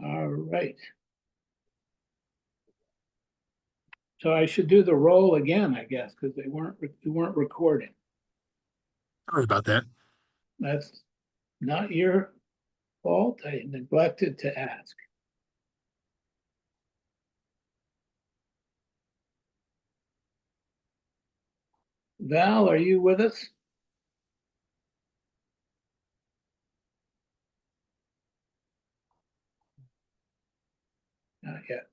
All right. So I should do the roll again, I guess, because we weren't recording. Sorry about that. That's not your fault. I neglected to ask. Val, are you with us? Not yet.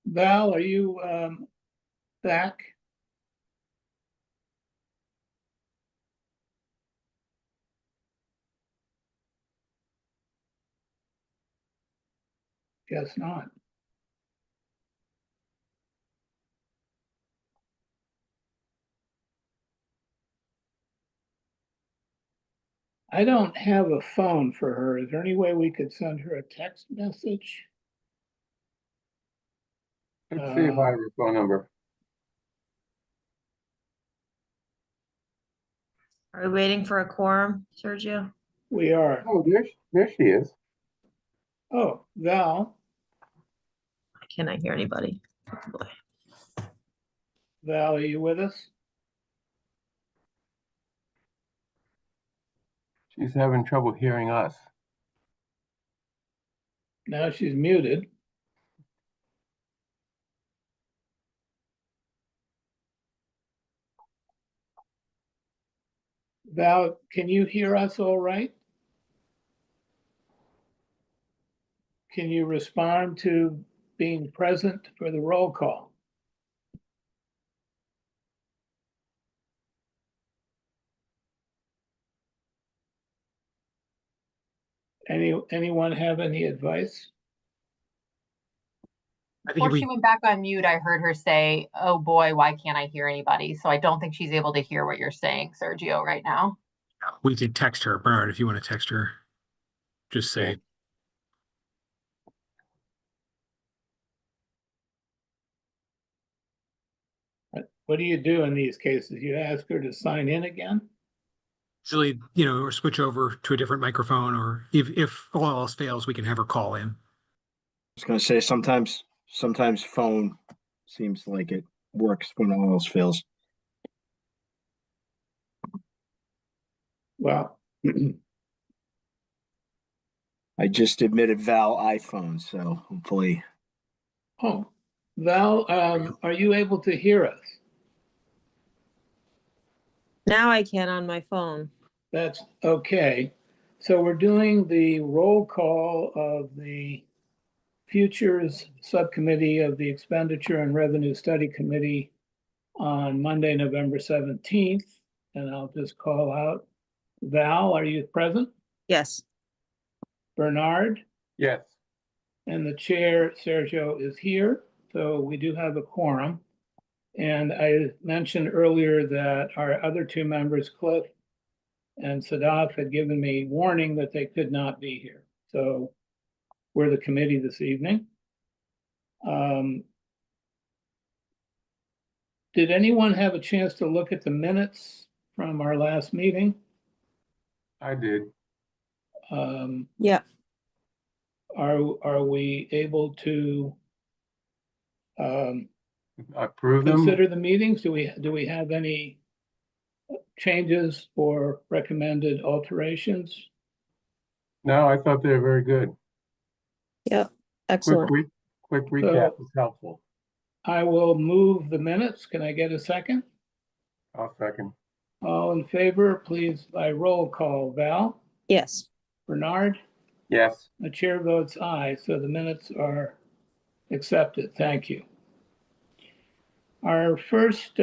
Val, are you back? Guess not. I don't have a phone for her. Is there any way we could send her a text message? Let's see if I have her phone number. Are we waiting for a quorum, Sergio? We are. Oh, there she is. Oh, Val, I cannot hear anybody. Oh, boy. Val, are you with us? She's having trouble hearing us. Now she's muted. Val, can you hear us all right? Can you respond to being present for the roll call? Anyone have any advice? Before she went back on mute, I heard her say, "Oh boy, why can't I hear anybody?" So I don't think she's able to hear what you're saying, Sergio, right now. We could text her, Bernard, if you want to text her. Just say, What do you do in these cases? You ask her to sign in again? usually, or switch over to a different microphone, or if all else fails, we can have her call in. I was going to say sometimes phone seems like it works when all else fails. Well, I just admitted Val iPhone, so hopefully. oh, Val, are you able to hear us? Now I can on my phone. That's okay. So we're doing the roll call of the Futures Subcommittee of the Expenditure and Revenue Study Committee on Monday, November 17th. And I'll just call out Val, are you present? Yes. Bernard? Yes. And the chair, Sergio, is here, so we do have a quorum. And I mentioned earlier that our other two members, Cliff and Sadaf, had given me warning that they could not be here. So we're the committee this evening. Did anyone have a chance to look at the minutes from our last meeting? I did. Yeah. Are we able to Approve them? consider the meetings? Do we have any changes or recommended alterations? No, I thought they were very good. Yep. Quick, Excellent. quick recap is helpful. I will move the minutes. Can I get a second? I'll second. All in favor, please by roll call. Val? Yes. Bernard? Yes. The chair votes aye, so the minutes are accepted. Thank you. Our first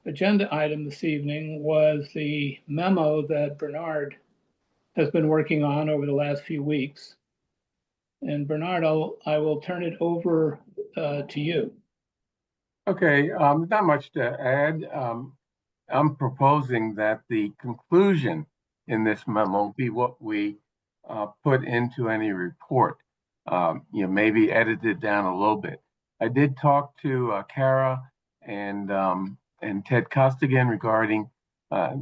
agenda item this evening was the memo that Bernard has been working on over the last few weeks. And Bernard, I will turn it over to you. Okay, not much to add. I'm proposing that the conclusion in this memo be what we put into any report. Maybe edited down a little bit. I did talk to Kara and Ted Costigan regarding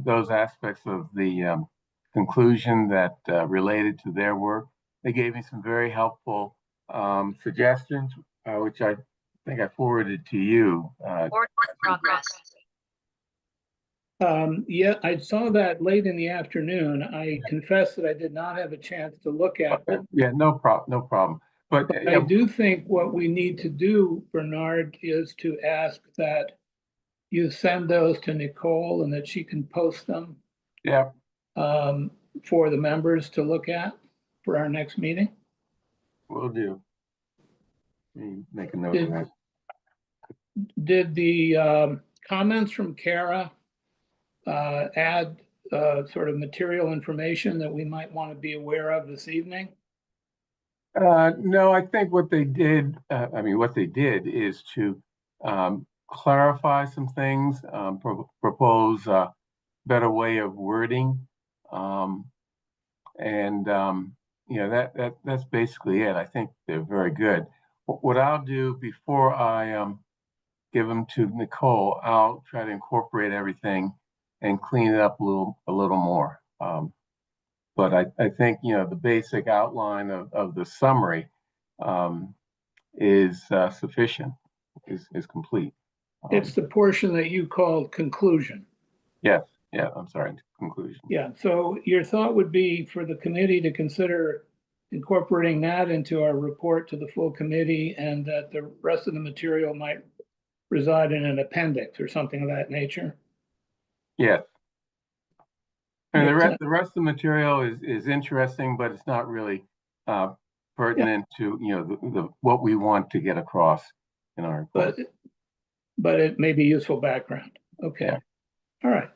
those aspects of the conclusion that related to their work. They gave me some very helpful suggestions, which I think I forwarded to you. Progress. Yeah, I saw that late in the afternoon. I confess that I did not have a chance to look at them. Yeah, no problem. But I do think what we need to do, Bernard, is to ask that you send those to Nicole and that she can post them yeah, for the members to look at for our next meeting. will do. Let me make a note of that. Did the comments from Kara add sort of material information that we might want to be aware of this evening? No, I think what they did, is to clarify some things, propose a better way of wording. That's basically it. I think they're very good. What I'll do before I give them to Nicole, I'll try to incorporate everything and clean it up a little more. But I think, the basic outline of the summary is sufficient, is complete. It's the portion that you called conclusion. Yes, yeah, I'm sorry, conclusion. Yeah, so your thought would be for the committee to consider incorporating that into our report to the full committee, and that the rest of the material might reside in an appendix or something of that nature? Yes. And Makes sense. the rest of the material is interesting, but it's not really pertinent to, the what we want to get across in our report. But it may be useful background. Okay. Yeah. All right.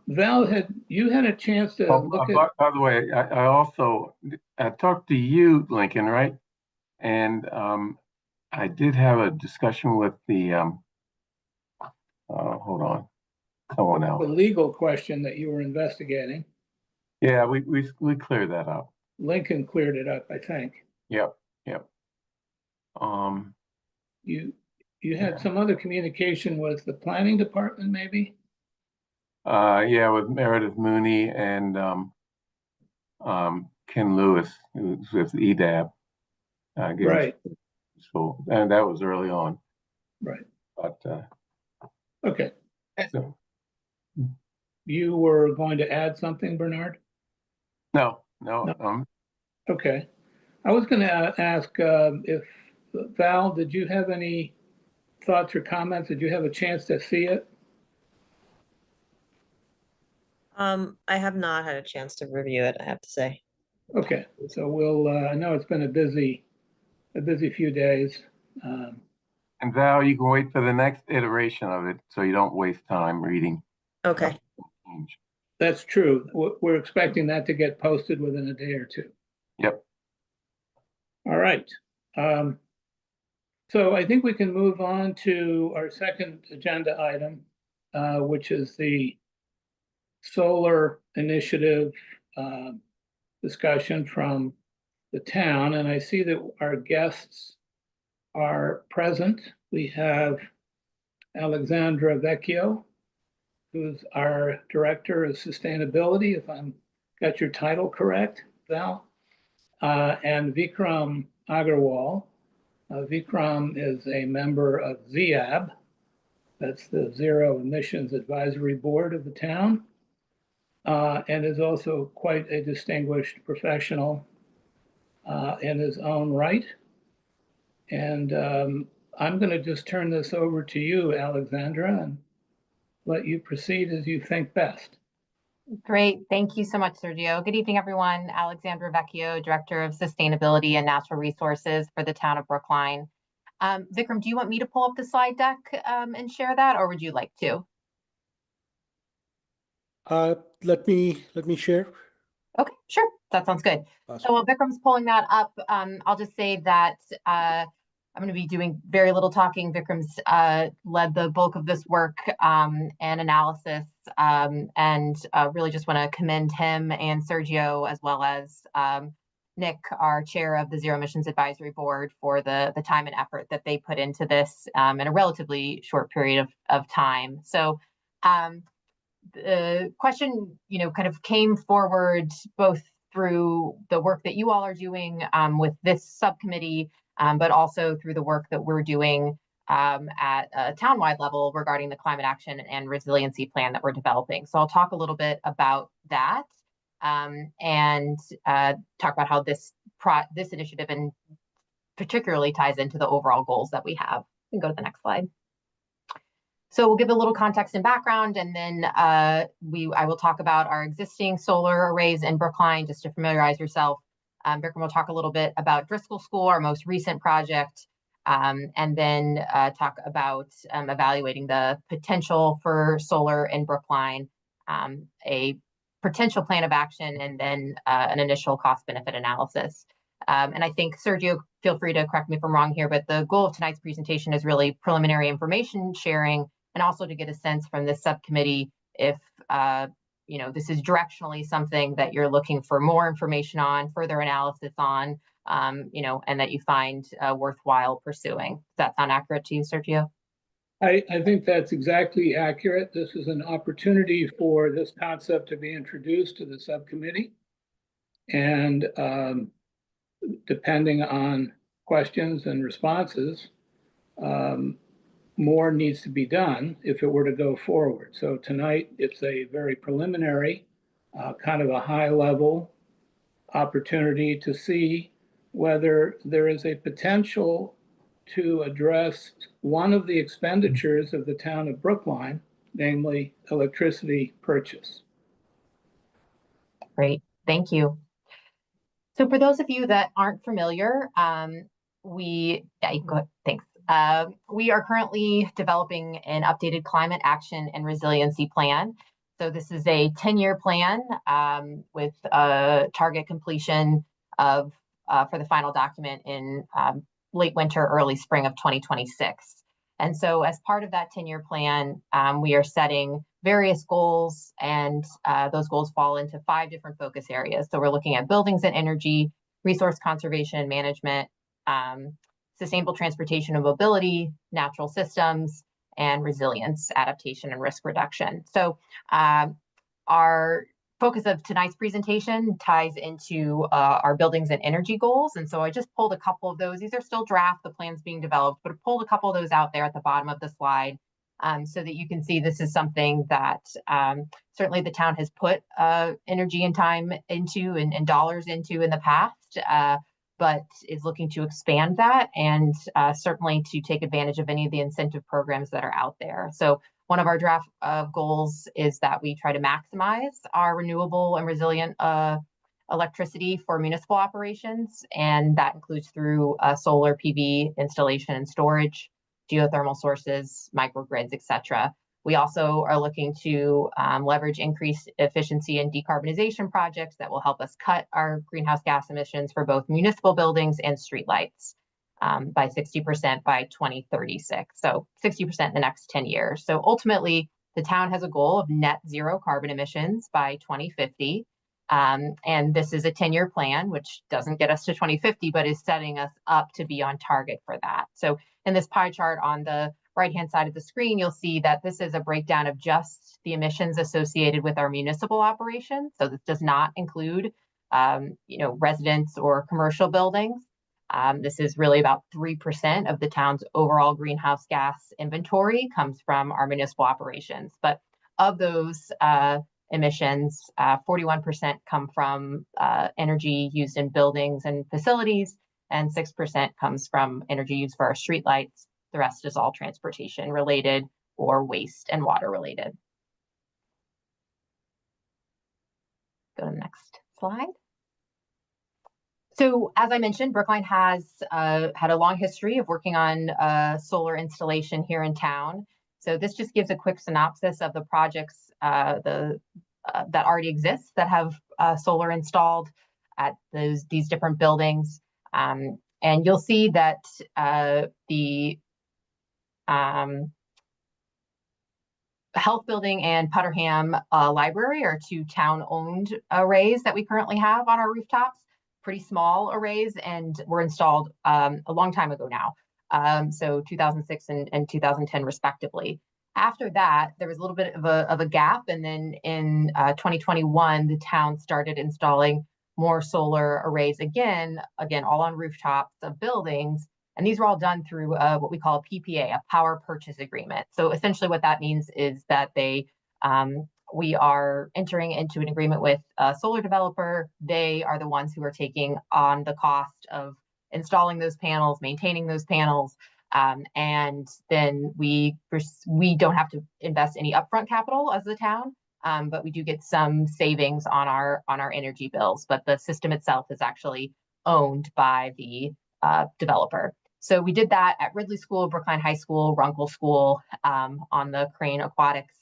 Val, you had a chance to look at, By the way, I also talked to you, Lincoln, right? And I did have a discussion with the hold on, someone the else. legal question that you were investigating. Yeah, we cleared that up. Lincoln cleared it up, I think. Yep. You had some other communication with the planning department, maybe? Yeah, with Meredith Mooney and Ken Lewis, who's with EDAB. Right. So, and that was early on. Right. But Okay. so, You were going to add something, Bernard? no. Okay. I was going to ask if Val, did you have any thoughts or comments? Did you have a chance to see it? I have not had a chance to review it, I have to say. Okay, so we'll, I know it's been a busy few days. And Val, you can wait for the next iteration of it, so you don't waste time reading. Okay. change. That's true. We're expecting that to get posted within a day or two. Yep. All right. So I think we can move on to our second agenda item, which is the solar initiative discussion from the town. And I see that our guests are present. We have Alexandra Vecchio, who's our Director of Sustainability, if I'm got your title correct, Val, and Vikram Agarwal. Vikram is a member of ZEAB, that's the Zero Emissions Advisory Board of the town, and is also quite a distinguished professional in his own right. And I'm going to just turn this over to you, Alexandra, and let you proceed as you think best. Great. Thank you so much, Sergio. Good evening, everyone. Alexandra Vecchio, Director of Sustainability and Natural Resources for the town of Brookline. Vikram, do you want me to pull up the slide deck and share that, or would you like to? Let me share. Okay, sure. That sounds good. Awesome. So while Vikram's pulling that up, I'll just say that I'm going to be doing very little talking. Vikram's led the bulk of this work and analysis, and really just want to commend him and Sergio, as well as Nick, our chair of the Zero Emissions Advisory Board, for the time and effort that they put into this in a relatively short period of time. So the question, kind of came forward both through the work that you all are doing with this subcommittee, but also through the work that we're doing at a townwide level regarding the climate action and resiliency plan that we're developing. So I'll talk a little bit about that and talk about how this initiative and particularly ties into the overall goals that we have. You can go to the next slide. So we'll give a little context and background, and then I will talk about our existing solar arrays in Brookline, just to familiarize yourself. Vikram will talk a little bit about Driscoll School, our most recent project, and then talk about evaluating the potential for solar in Brookline, a potential plan of action, and then an initial cost-benefit analysis. And I think, Sergio, feel free to correct me if I'm wrong here, but the goal of tonight's presentation is really preliminary information sharing, and also to get a sense from this subcommittee if this is directionally something that you're looking for more information on, further analysis on, and that you find worthwhile pursuing. Does that sound accurate to you, Sergio? I think that's exactly accurate. This is an opportunity for this concept to be introduced to the subcommittee. And depending on questions and responses, more needs to be done if it were to go forward. So tonight, it's a very preliminary, kind of a high level opportunity to see whether there is a potential to address one of the expenditures of the town of Brookline, namely electricity purchase. Great, thank you. So for those of you that aren't familiar, thanks. We are currently developing an updated climate action and resiliency plan. So this is a 10-year plan with a target completion of for the final document in late winter, early spring of 2026. And so as part of that 10-year plan, we are setting various goals, and those goals fall into 5 different focus areas. So we're looking at buildings and energy, resource conservation and management, sustainable transportation and mobility, natural systems, and resilience, adaptation, and risk reduction. So our focus of tonight's presentation ties into our buildings and energy goals. And so I just pulled a couple of those. These are still draft, the plan's being developed, but I pulled a couple of those out there at the bottom of the slide so that you can see this is something that certainly the town has put energy and time into and dollars into in the past, but is looking to expand that and certainly to take advantage of any of the incentive programs that are out there. So one of our draft goals is that we try to maximize our renewable and resilient electricity for municipal operations, and that includes through solar PV installation and storage, geothermal sources, microgrids, etc. We also are looking to leverage increased efficiency and decarbonization projects that will help us cut our greenhouse gas emissions for both municipal buildings and streetlights by 60% by 2036. So 60% in the next 10 years. So ultimately, the town has a goal of net zero carbon emissions by 2050. And this is a 10-year plan, which doesn't get us to 2050, but is setting us up to be on target for that. So in this pie chart on the right-hand side of the screen, you'll see that this is a breakdown of just the emissions associated with our municipal operations. So this does not include, residents or commercial buildings. This is really about 3% of the town's overall greenhouse gas inventory comes from our municipal operations. But of those emissions, 41% come from energy used in buildings and facilities, and 6% comes from energy used for our streetlights. The rest is all transportation related or waste and water related. Go to the next slide. So as I mentioned, Brookline has had a long history of working on solar installation here in town. So this just gives a quick synopsis of the projects that already exist that have solar installed at these different buildings. And you'll see that the Health Building and Putterham Library are two town-owned arrays that we currently have on our rooftops. Pretty small arrays, and were installed a long time ago now, so 2006 and 2010 respectively. After that, there was a little bit of a gap, and then in 2021, the town started installing more solar arrays again, all on rooftops of buildings, and these were all done through what we call a PPA, a power purchase agreement. So essentially what that means is that we are entering into an agreement with a solar developer. They are the ones who are taking on the cost of installing those panels, maintaining those panels, and then we don't have to invest any upfront capital as the town, but we do get some savings on our energy bills. But the system itself is actually owned by the developer. So we did that at Ridley School, Brookline High School, Runkle School, on the Crane Aquatics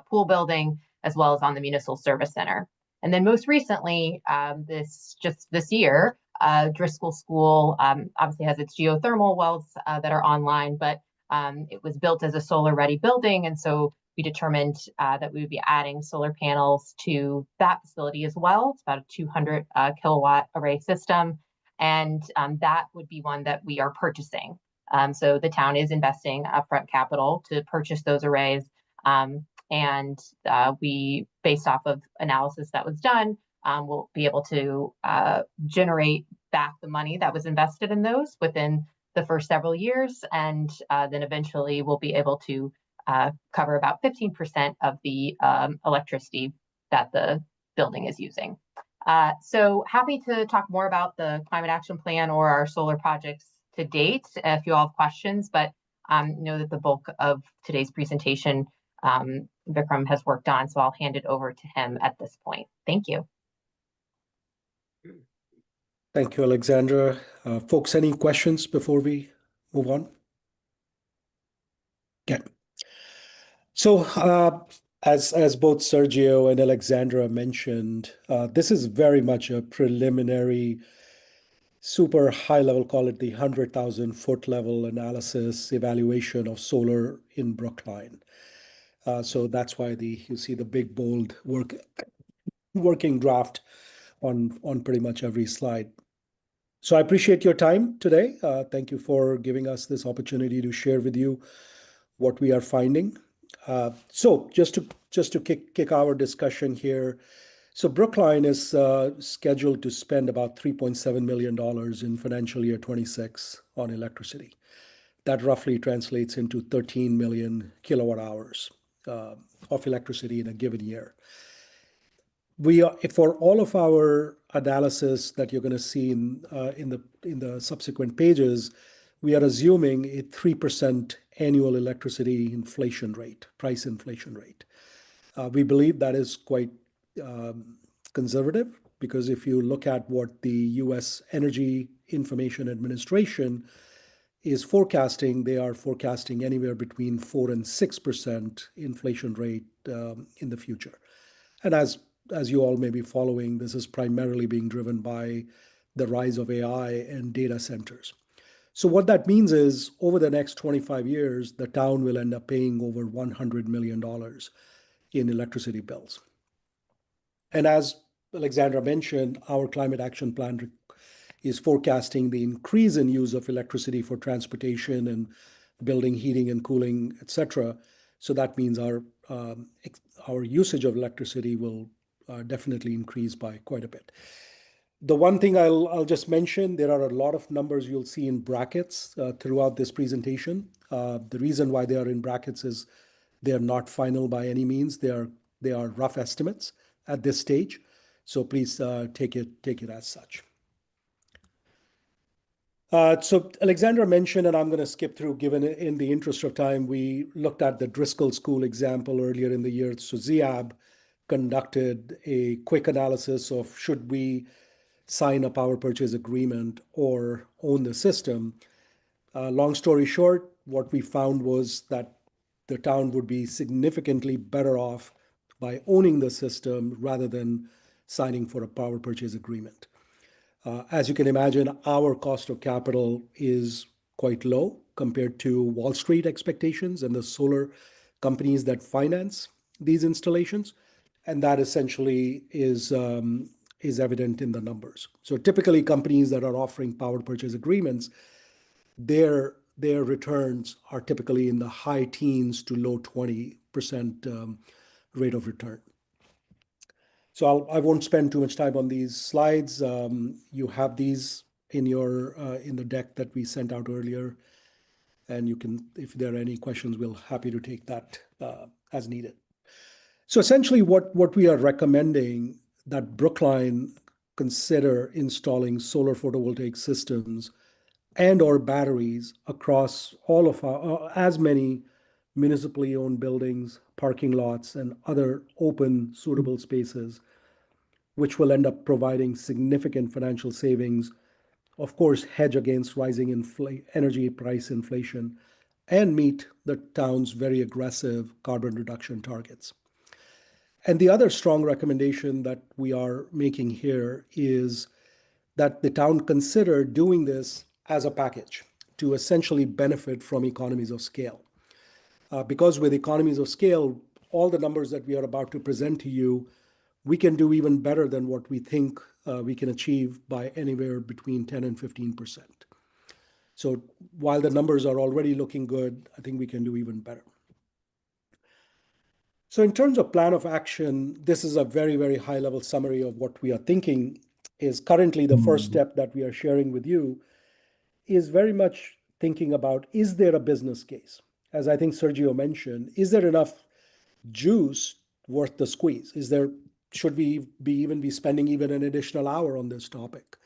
pool building, as well as on the Municipal Service Center. And then most recently, this year, Driscoll School obviously has its geothermal wells that are online, but it was built as a solar-ready building, and so we determined that we would be adding solar panels to that facility as well. It's about a 200 kilowatt array system, and that would be one that we are purchasing. So the town is investing upfront capital to purchase those arrays. And we, based off of analysis that was done, will be able to generate back the money that was invested in those within the first several years. And then eventually we'll be able to cover about 15% of the electricity that the building is using. So happy to talk more about the climate action plan or our solar projects to date if you all have questions, but know that the bulk of today's presentation Vikram has worked on, so I'll hand it over to him at this point. Thank you. Thank you, Alexandra. Folks, any questions before we move on? Okay. So as both Sergio and Alexandra mentioned, this is very much a preliminary, super high level, call it the 100,000 foot level analysis evaluation of solar in Brookline. So that's why you see the big, bold working draft on pretty much every slide. So I appreciate your time today. Thank you for giving us this opportunity to share with you what we are finding. So just to kick our discussion here. So Brookline is scheduled to spend about $3.7 million in financial year 26 on electricity. That roughly translates into 13 million kilowatt hours of electricity in a given year. We are, for all of our analysis that you're going to see in the subsequent pages, we are assuming a 3% annual electricity inflation rate, price inflation rate. We believe that is quite conservative, because if you look at what the U.S. Energy Information Administration is forecasting, they are forecasting anywhere between 4 and 6% inflation rate in the future. And as you all may be following, this is primarily being driven by the rise of AI and data centers. So what that means is over the next 25 years, the town will end up paying over $100 million in electricity bills. And as Alexandra mentioned, our climate action plan is forecasting the increase in use of electricity for transportation and building, heating and cooling, etc. So that means our usage of electricity will definitely increase by quite a bit. The one thing I'll just mention, there are a lot of numbers you'll see in brackets throughout this presentation. The reason why they are in brackets is they are not final by any means. They are rough estimates at this stage. So please take it as such. So Alexandra mentioned, and I'm going to skip through given in the interest of time, we looked at the Driscoll School example earlier in the year. So ZIAB conducted a quick analysis of should we sign a power purchase agreement or own the system. Long story short, what we found was that the town would be significantly better off by owning the system rather than signing for a power purchase agreement. As you can imagine, our cost of capital is quite low compared to Wall Street expectations and the solar companies that finance these installations. And that essentially is evident in the numbers. So typically companies that are offering power purchase agreements, their returns are typically in the high teens to low 20% rate of return. So I won't spend too much time on these slides. You have these in the deck that we sent out earlier, and you can, if there are any questions, we're happy to take that as needed. So essentially, what we are recommending that Brookline consider installing solar photovoltaic systems and/or batteries across all of our as many municipally owned buildings, parking lots, and other open suitable spaces, which will end up providing significant financial savings, of course, hedge against rising energy price inflation, and meet the town's very aggressive carbon reduction targets. And the other strong recommendation that we are making here is that the town consider doing this as a package to essentially benefit from economies of scale. Because with economies of scale, all the numbers that we are about to present to you, we can do even better than what we think we can achieve by anywhere between 10 and 15%. So while the numbers are already looking good, I think we can do even better. So in terms of plan of action, this is a very, very high level summary of what we are thinking is currently the first step that we are sharing with you is very much thinking about, is there a business case? As I think Sergio mentioned, is there enough juice worth the squeeze? Should we even be spending even an additional hour on this topic?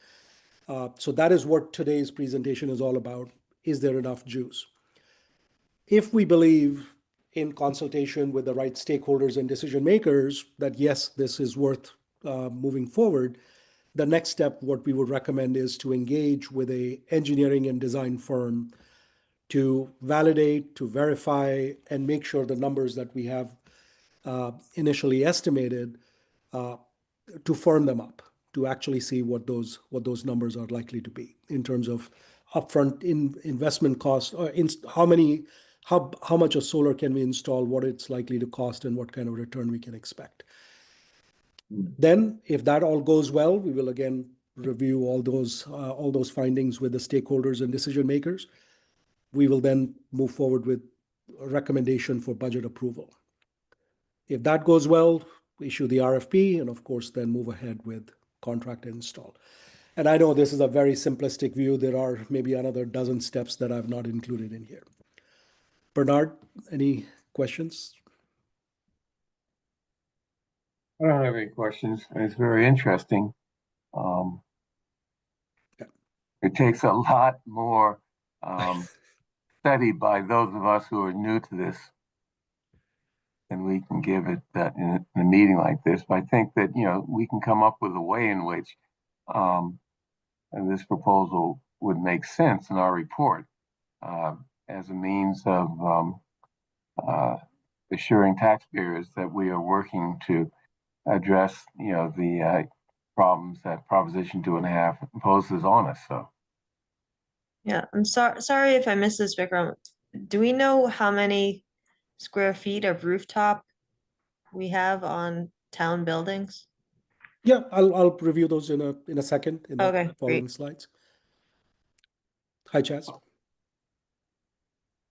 So that is what today's presentation is all about. Is there enough juice? If we believe in consultation with the right stakeholders and decision makers that yes, this is worth moving forward, the next step, what we would recommend is to engage with an engineering and design firm to validate, to verify, and make sure the numbers that we have initially estimated to firm them up, to actually see what those numbers are likely to be in terms of upfront investment costs, or how much of solar can we install, what it's likely to cost, and what kind of return we can expect. Then, if that all goes well, we will again review all those findings with the stakeholders and decision makers. We will then move forward with a recommendation for budget approval. If that goes well, issue the RFP, and of course, then move ahead with contract and install. And I know this is a very simplistic view. There are maybe another dozen steps that I've not included in here. Bernard, any questions? I don't have any questions. It's very interesting. It takes a lot more study by those of us who are new to this than we can give it that in a meeting like this. But I think that we can come up with a way in which and this proposal would make sense in our report. as a means of assuring taxpayers that we are working to address, the problems that Proposition 2.5 imposes on us. So, Yeah, I'm sorry if I missed this, Vikram. Do we know how many square feet of rooftop we have on town buildings? Yeah, I'll review those in a second in the Okay, following great. slides. Hi, Chaz.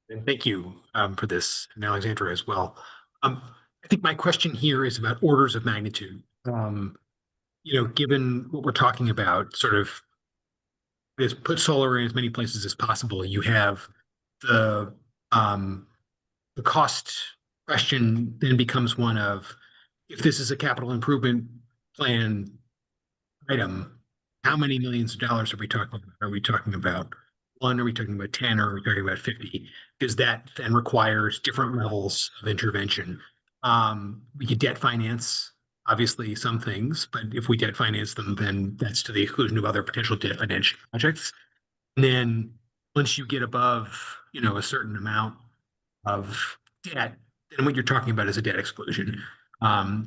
And thank you for this, and Alexandra as well. I think my question here is about orders of magnitude. Given what we're talking about, sort of is put solar in as many places as possible. You have the um, the cost question then becomes one of, if this is a capital improvement plan item, how many millions of dollars are we talking about? Are we talking about one? Are we talking about 10? Or are we talking about 50? Because that then requires different levels of intervention. We could debt finance, obviously, some things, but if we debt finance them, then that's to the exclusion of other potential debt financial projects. And then once you get above, a certain amount of debt, then what you're talking about is a debt exclusion,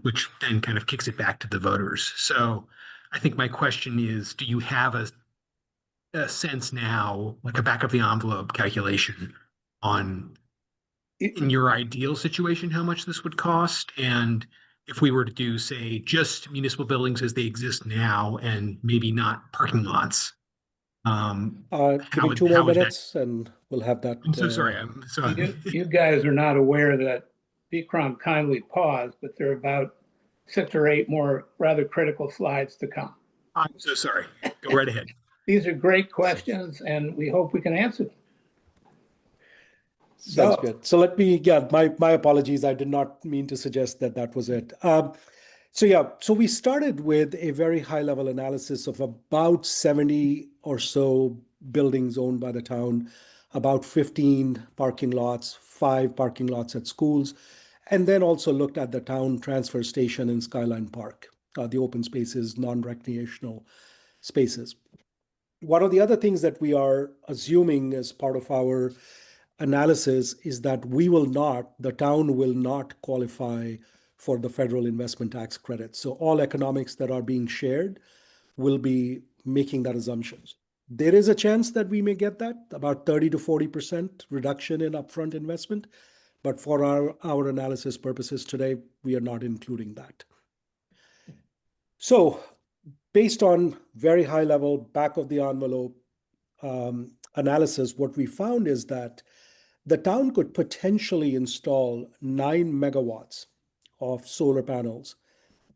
which then kind of kicks it back to the voters. So I think my question is, do you have a sense now, like a back of the envelope calculation on, in your ideal situation, how much this would cost? And if we were to do, say, just municipal buildings as they exist now and maybe not parking lots, Give how me would 2 more that? minutes and we'll have that. I'm so sorry. I'm so. You guys are not aware that Vikram kindly paused, but there are about 6 or 8 more rather critical slides to come. I'm so sorry. Go right ahead. These are great questions, and we hope we can answer them. Sounds So- good. So my apologies. I did not mean to suggest that was it. So we started with a very high level analysis of about 70 or so buildings owned by the town, about 15 parking lots, 5 parking lots at schools, and then also looked at the town transfer station in Skyline Park, the open spaces, non-recreational spaces. One of the other things that we are assuming as part of our analysis is that the town will not qualify for the federal investment tax credit. So all economics that are being shared will be making that assumptions. There is a chance that we may get that, about 30 to 40% reduction in upfront investment. But for our analysis purposes today, we are not including that. So based on very high level back of the envelope analysis, what we found is that the town could potentially install 9 megawatts of solar panels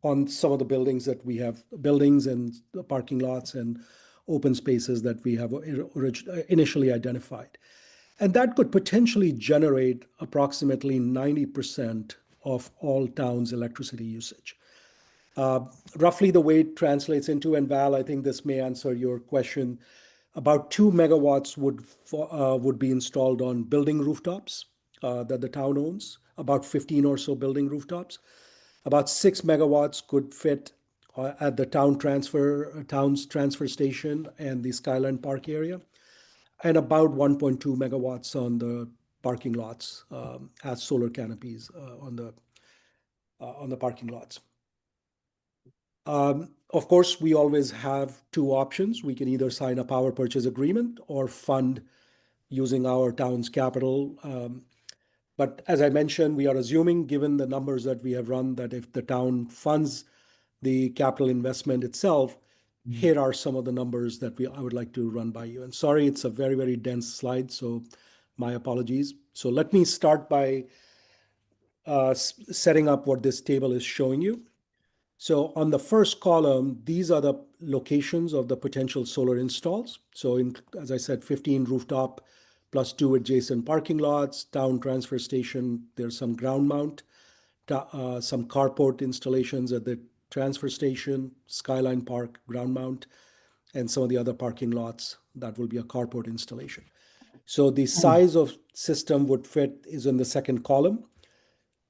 on some of the buildings that we have, buildings and the parking lots and open spaces that we have initially identified. And that could potentially generate approximately 90% of all towns' electricity usage. Roughly the way it translates into, and Val, I think this may answer your question, about 2 megawatts would be installed on building rooftops that the town owns, about 15 or so building rooftops. About 6 megawatts could fit at the town's transfer station and the Skyline Park area, and about 1.2 megawatts on the parking lots as solar canopies on the parking lots. Of course, we always have 2 options. We can either sign a power purchase agreement or fund using our town's capital. But as I mentioned, we are assuming, given the numbers that we have run, that if the town funds the capital investment itself, here are some of the numbers that I would like to run by you. And sorry, it's a very, very dense slide, so my apologies. So let me start by setting up what this table is showing you. So on the first column, these are the locations of the potential solar installs. So as I said, 15 rooftop plus 2 adjacent parking lots, town transfer station, there's some ground mount, some carport installations at the transfer station, Skyline Park ground mount, and some of the other parking lots that will be a carport installation. So the size of system would fit is in the second column.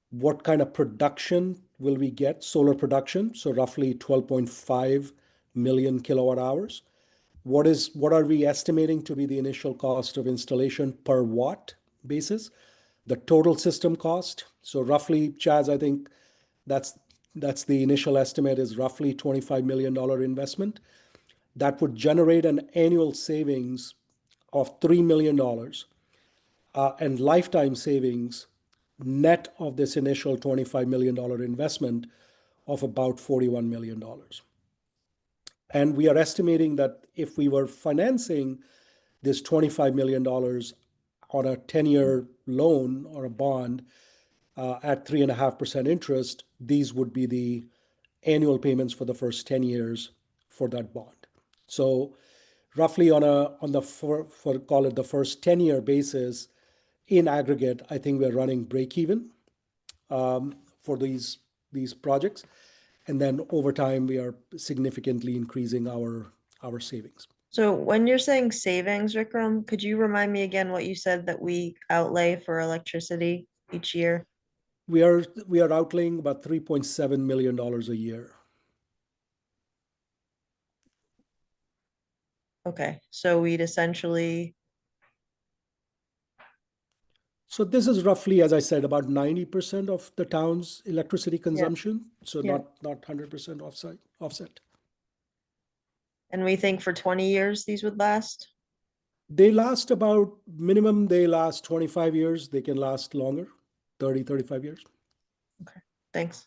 What kind of production will we get? Solar production, so roughly 12.5 million kilowatt hours. What are we estimating to be the initial cost of installation per watt basis? The total system cost. So roughly, Chaz, I think that's the initial estimate is roughly $25 million investment. That would generate an annual savings of $3 million and lifetime savings net of this initial $25 million investment of about $41 million. And we are estimating that if we were financing this $25 million on a 10-year loan or a bond at 3.5% interest, these would be the annual payments for the first 10 years for that bond. So roughly call it the first 10-year basis in aggregate, I think we're running break even for these projects. And then over time, we are significantly increasing our savings. So when you're saying savings, Vikram, could you remind me again what you said that we outlay for electricity each year? We are outlaying about $3.7 million a year. Okay, so we'd essentially, So this is roughly, as I said, about 90% of the town's electricity consumption. So Yeah. not 100% offset. and we think for 20 years these would last? They last about minimum, they last 25 years. They can last longer, 30, 35 years. Thanks.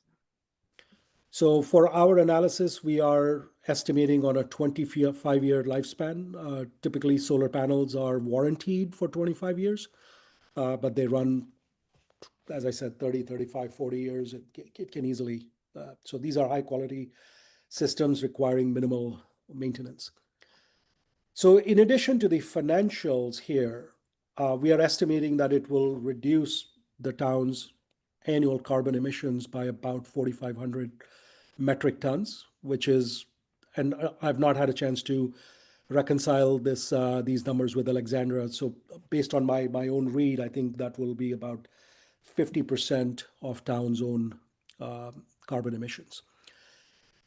So for our analysis, we are estimating on a 25-year lifespan. Typically, solar panels are warranted for 25 years, but they run, as I said, 30, 35, 40 years. It can easily. So these are high quality systems requiring minimal maintenance. So in addition to the financials here, we are estimating that it will reduce the town's annual carbon emissions by about 4,500 metric tons, which is, and I've not had a chance to reconcile these numbers with Alexandra. So based on my own read, I think that will be about 50% of town's own carbon emissions.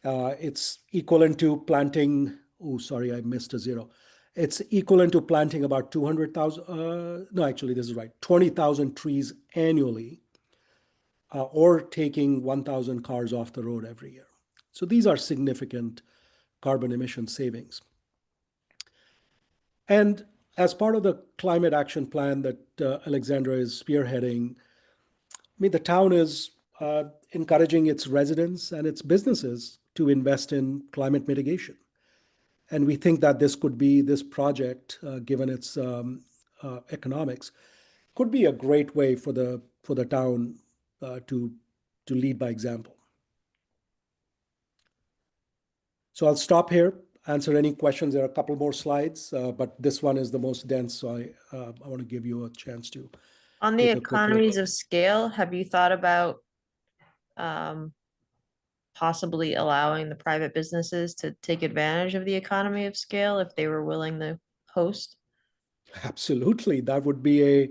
It's equivalent to planting, oh, sorry, I missed a zero. It's equivalent to planting about 200,000, no, actually, this is right, 20,000 trees annually, or taking 1,000 cars off the road every year. So these are significant carbon emission savings. And as part of the climate action plan that Alexandra is spearheading, I mean, the town is encouraging its residents and its businesses to invest in climate mitigation. And we think that this project, given its economics, could be a great way for the town to lead by example. So I'll stop here, answer any questions. There are a couple more slides, but this one is the most dense, so I want to give you a chance to. On the take a quick look. economies of scale, have you thought about possibly allowing the private businesses to take advantage of the economy of scale if they were willing to host? Absolutely, that would be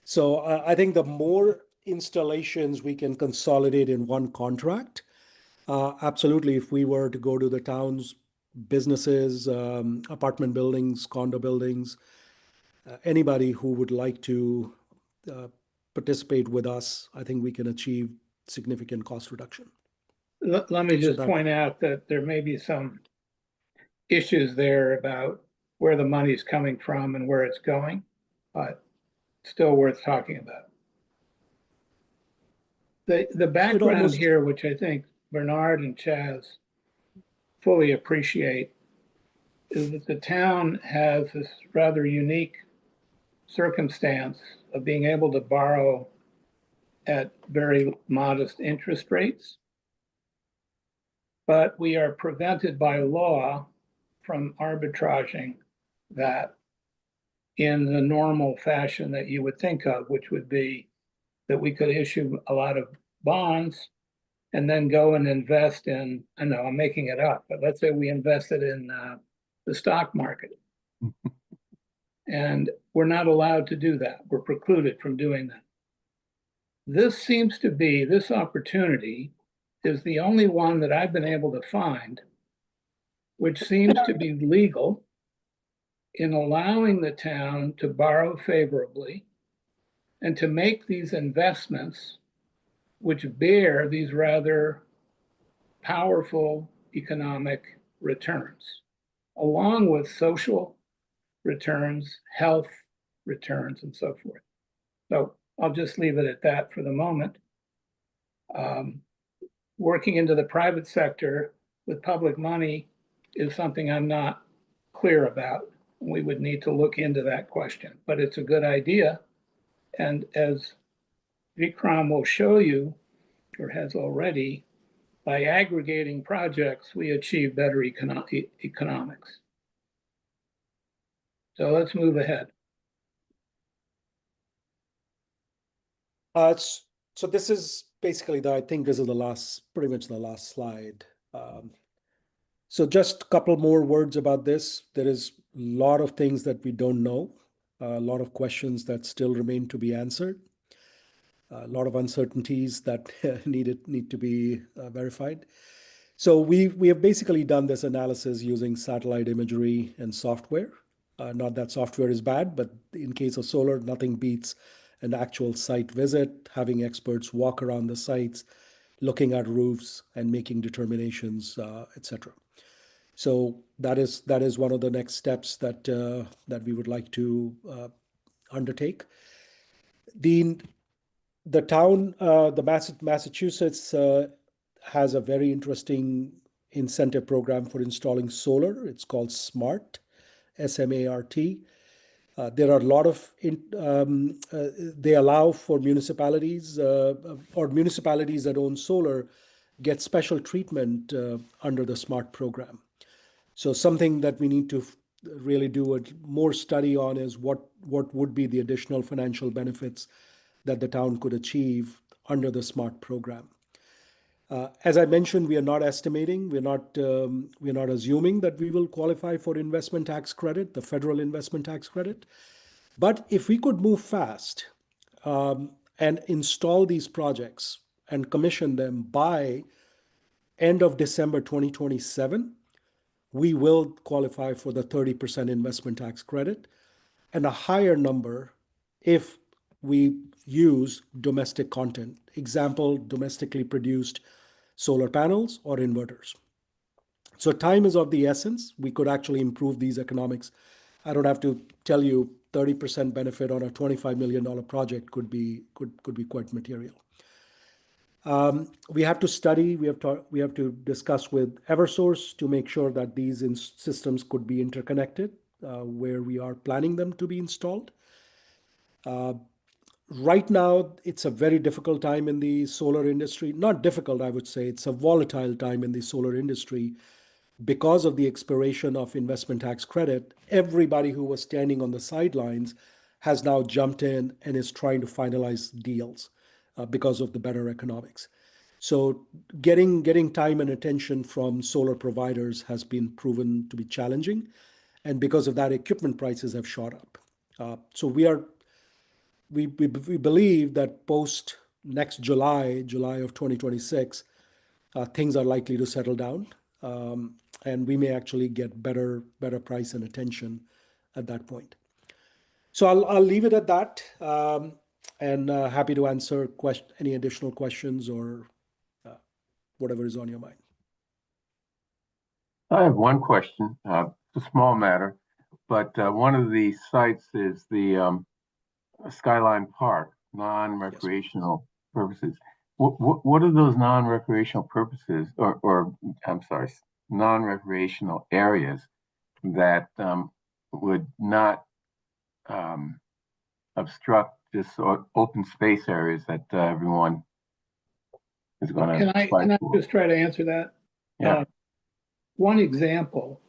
so I think the more installations we can consolidate in one contract, absolutely, if we were to go to the town's businesses, apartment buildings, condo buildings, anybody who would like to participate with us, I think we can achieve significant cost reduction. Let me just that- point out that there may be some issues there about where the money's coming from and where it's going, but still worth talking about. The background almost- here, which I think Bernard and Chaz fully appreciate, is that the town has this rather unique circumstance of being able to borrow at very modest interest rates. But we are prevented by law from arbitraging that in the normal fashion that you would think of, which would be that we could issue a lot of bonds and then go and invest in, I know I'm making it up, but let's say we invested in the stock market. And we're not allowed to do that. We're precluded from doing that. This opportunity is the only one that I've been able to find, which seems to be legal in allowing the town to borrow favorably and to make these investments which bear these rather powerful economic returns, along with social returns, health returns, and so forth. So I'll just leave it at that for the moment. Working into the private sector with public money is something I'm not clear about. We would need to look into that question, but it's a good idea. And as Vikram will show you, or has already, by aggregating projects, we achieve better economics. So let's move ahead. So this is basically I think this is the last, pretty much the last slide. So just a couple more words about this. There is a lot of things that we don't know, a lot of questions that still remain to be answered, a lot of uncertainties that need to be verified. So we have basically done this analysis using satellite imagery and software. Not that software is bad, but in case of solar, nothing beats an actual site visit, having experts walk around the sites, looking at roofs and making determinations, etc. So that is one of the next steps that that we would like to undertake. The town, Massachusetts has a very interesting incentive program for installing solar. It's called SMART, SMART. There are a lot of, they allow for municipalities or municipalities that own solar get special treatment under the SMART program. So something that we need to really do a more study on is what would be the additional financial benefits that the town could achieve under the SMART program. As I mentioned, we are not estimating, we're not assuming that we will qualify for investment tax credit, the federal investment tax credit. But if we could move fast and install these projects and commission them by end of December 2027, we will qualify for the 30% investment tax credit and a higher number if we use domestic content. Example, domestically produced solar panels or inverters. So time is of the essence. We could actually improve these economics. I don't have to tell you 30% benefit on a $25 million project could be quite material. We have to study, we have to discuss with Eversource to make sure that these systems could be interconnected where we are planning them to be installed. Right now, it's a very difficult time in the solar industry. Not difficult, I would say. It's a volatile time in the solar industry because of the expiration of investment tax credit. Everybody who was standing on the sidelines has now jumped in and is trying to finalize deals because of the better economics. So getting time and attention from solar providers has been proven to be challenging. And because of that, equipment prices have shot up. So we believe that post next July of 2026, things are likely to settle down, and we may actually get better price and attention at that point. So I'll leave it at that, and happy to answer any additional questions or whatever is on your mind. I have one question. It's a small matter, but one of the sites is the Skyline Park, non-recreational purposes. What are those non-recreational purposes, or I'm sorry, non-recreational areas that would not obstruct just open space areas that everyone is going to Can I just try to answer that? Yeah. One example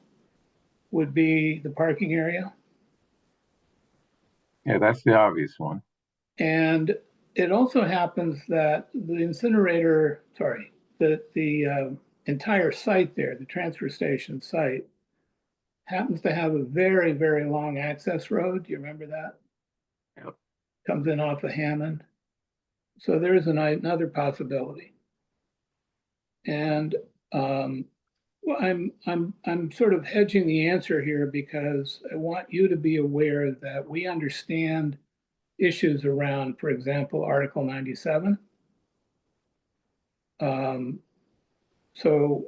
would be the parking area. Yeah, that's the obvious one. And it also happens that the entire site there, the transfer station site, happens to have a very, very long access road. Do you remember that? Yep. Comes in off of Hammond. So there is another possibility. And Well, I'm sort of hedging the answer here because I want you to be aware that we understand issues around, for example, Article 97. So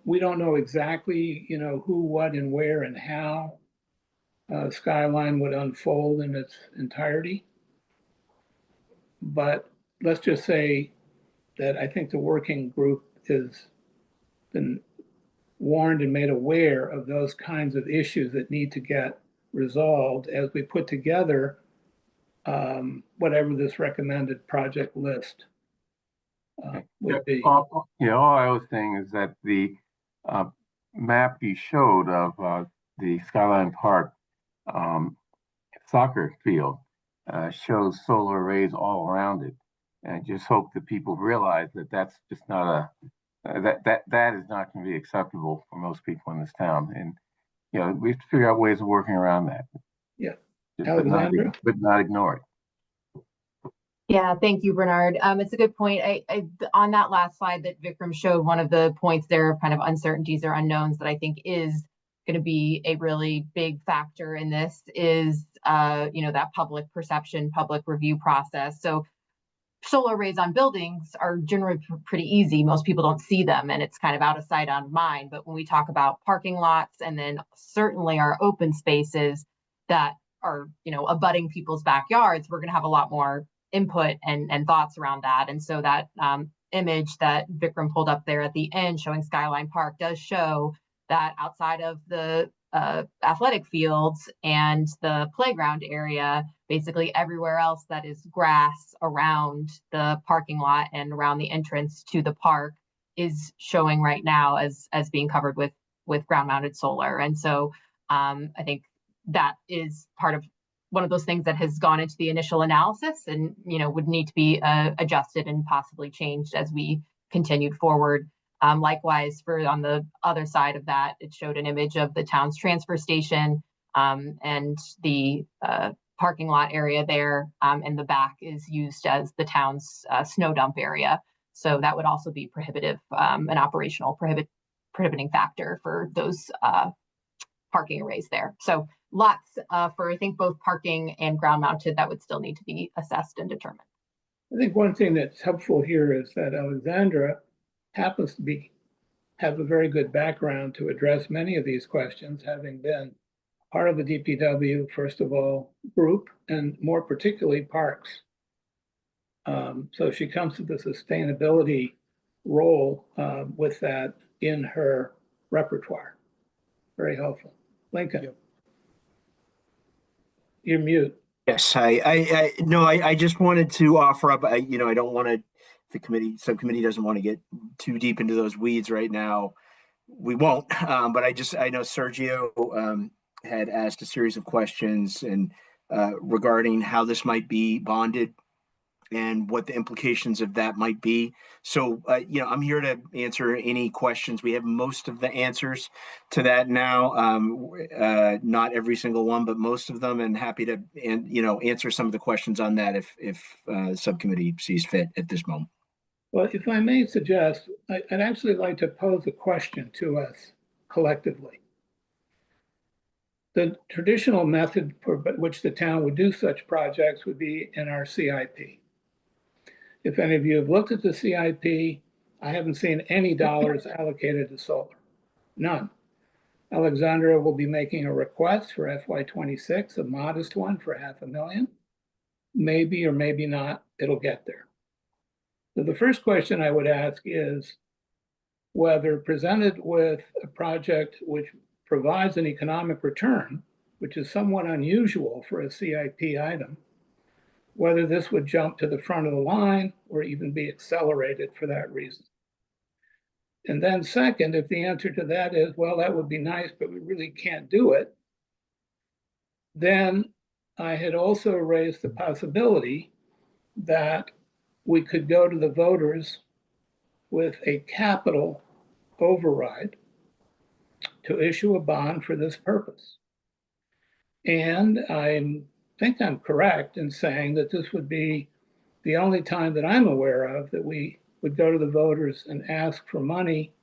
we don't know exactly, who, what, and where and how Skyline would unfold in its entirety. But let's just say that I think the working group has been warned and made aware of those kinds of issues that need to get resolved as we put together whatever this recommended project list would be. All I was saying is that the map you showed of the Skyline Park soccer field shows solar arrays all around it. And I just hope that people realize that that's just not that is not going to be acceptable for most people in this town. And we have to figure out ways of working around that. Yeah, Alexandra, but not ignore it. Yeah, thank you, Bernard. It's a good point. On that last slide that Vikram showed, one of the points there of kind of uncertainties or unknowns that I think is going to be a really big factor in this is, that public perception, public review process. So solar arrays on buildings are generally pretty easy. Most people don't see them and it's kind of out of sight, out of mind. But when we talk about parking lots and then certainly our open spaces that are, abutting people's backyards, we're going to have a lot more input and thoughts around that. And so that image that Vikram pulled up there at the end showing Skyline Park does show that outside of the athletic fields and the playground area, basically everywhere else that is grass around the parking lot and around the entrance to the park is showing right now as being covered with ground mounted solar. And so I think that is part of one of those things that has gone into the initial analysis and, would need to be adjusted and possibly changed as we continued forward. Likewise, on the other side of that, it showed an image of the town's transfer station and the parking lot area there, and the back is used as the town's snow dump area. So that would also be prohibitive, an operational prohibiting factor for those parking arrays there. So lots for, I think, both parking and ground mounted that would still need to be assessed and determined. I think one thing that's helpful here is that Alexandra happens to have a very good background to address many of these questions, having been part of the DPW, first of all, group, and more particularly parks. So she comes to the sustainability role with that in her repertoire. Very helpful. Lincoln. Yep. You're mute. Yes, I just wanted to offer up, I don't want to, the subcommittee doesn't want to get too deep into those weeds right now. We won't, but I know Sergio had asked a series of questions and regarding how this might be bonded and what the implications of that might be. So, I'm here to answer any questions. We have most of the answers to that now. Not every single one, but most of them, and happy to, answer some of the questions on that if the subcommittee sees fit at this moment. Well, if I may suggest, I'd actually like to pose a question to us collectively. The traditional method for which the town would do such projects would be in our CIP. If any of you have looked at the CIP, I haven't seen any dollars allocated to solar. None. Alexandra will be making a request for FY26, a modest one for $500,000. Maybe or maybe not, it'll get there. So the first question I would ask is whether presented with a project which provides an economic return, which is somewhat unusual for a CIP item, whether this would jump to the front of the line or even be accelerated for that reason. And then second, if the answer to that is, well, that would be nice, but we really can't do it, then I had also raised the possibility that we could go to the voters with a capital override to issue a bond for this purpose. And I think I'm correct in saying that this would be the only time that I'm aware of that we would go to the voters and ask for money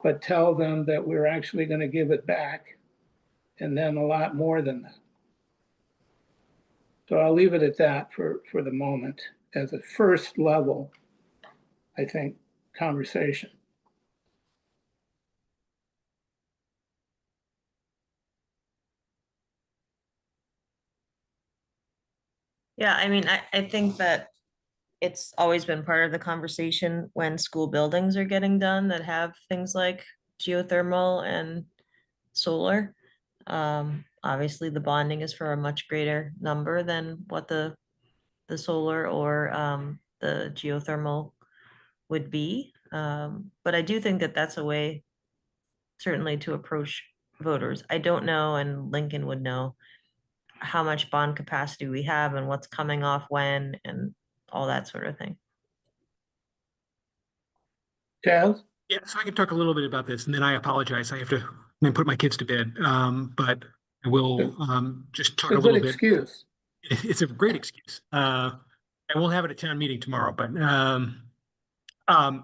but tell them that we're actually going to give it back and then a lot more than that. So I'll leave it at that for the moment as a first level, I think, conversation. Yeah, I mean, I think that it's always been part of the conversation when school buildings are getting done that have things like geothermal and solar. Obviously the bonding is for a much greater number than what the solar or the geothermal would be. But I do think that that's a way certainly to approach voters. I don't know, and Lincoln would know how much bond capacity we have and what's coming off when and all that sort of thing. Chaz? Yeah, so I can talk a little bit about this, and then I apologize. I have to then put my kids to bed. But I will just talk a It's a little good bit. excuse. It's a great excuse. I will have it at town meeting tomorrow, but I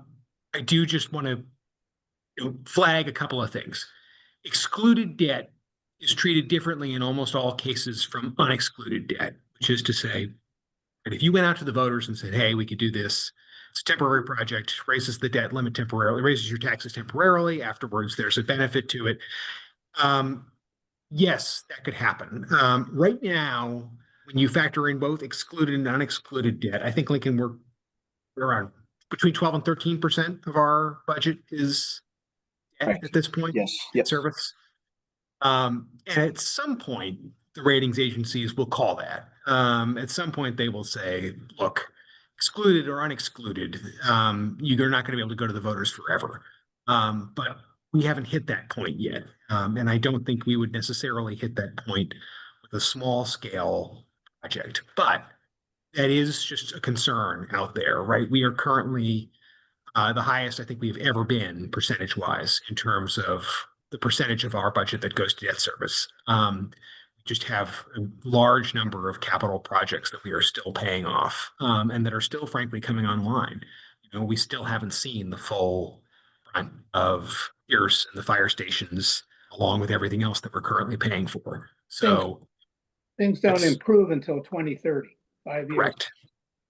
do just want to flag a couple of things. Excluded debt is treated differently in almost all cases from unexcluded debt, which is to say, that if you went out to the voters and said, hey, we could do this, it's a temporary project, raises the debt limit temporarily, raises your taxes temporarily, afterwards there's a benefit to it. Yes, that could happen. Right now, when you factor in both excluded and unexcluded debt, I think, Lincoln, we're around between 12 and 13% of our budget is debt Right. at this point. Yes, yes. Service. And at some point, the ratings agencies will call that. At some point, they will say, look, excluded or unexcluded, you're not going to be able to go to the voters forever. But we haven't hit that point yet. And I don't think we would necessarily hit that point with a small scale project. But that is just a concern out there, right? We are currently the highest I think we've ever been percentage wise in terms of the percentage of our budget that goes to debt service. We just have a large number of capital projects that we are still paying off and that are still frankly coming online. We still haven't seen the full brunt of Pierce and the fire stations along with everything else that we're currently paying for. So things don't improve until 2030, 5 years.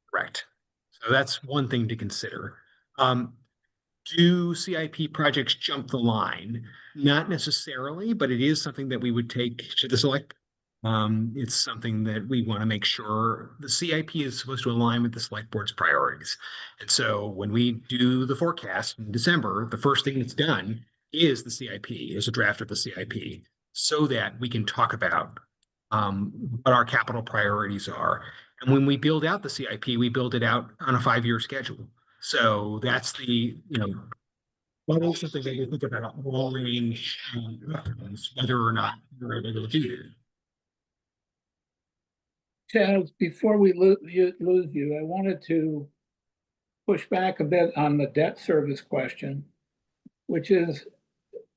Correct. So that's one thing to consider. Do CIP projects jump the line? Not necessarily, but it is something that we would take to the select. It's something that we want to make sure the CIP is supposed to align with the select board's priorities. And so when we do the forecast in December, the first thing that's done is the CIP, is a draft of the CIP, so that we can talk about what our capital priorities are. And when we build out the CIP, we build it out on a 5-year schedule. So that's what is something that you think about long range whether or not you're able to do it. Chaz, before we lose you, I wanted to push back a bit on the debt service question, which is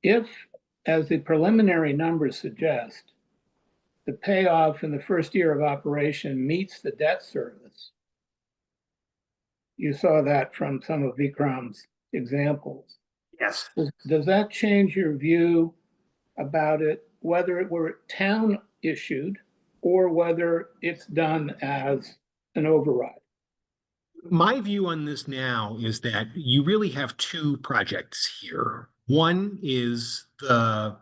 if, as the preliminary numbers suggest, the payoff in the first year of operation meets the debt service. You saw that from some of Vikram's examples. Yes. Does that change your view about it, whether it were town issued or whether it's done as an override? My view on this now is that you really have two projects here. One is the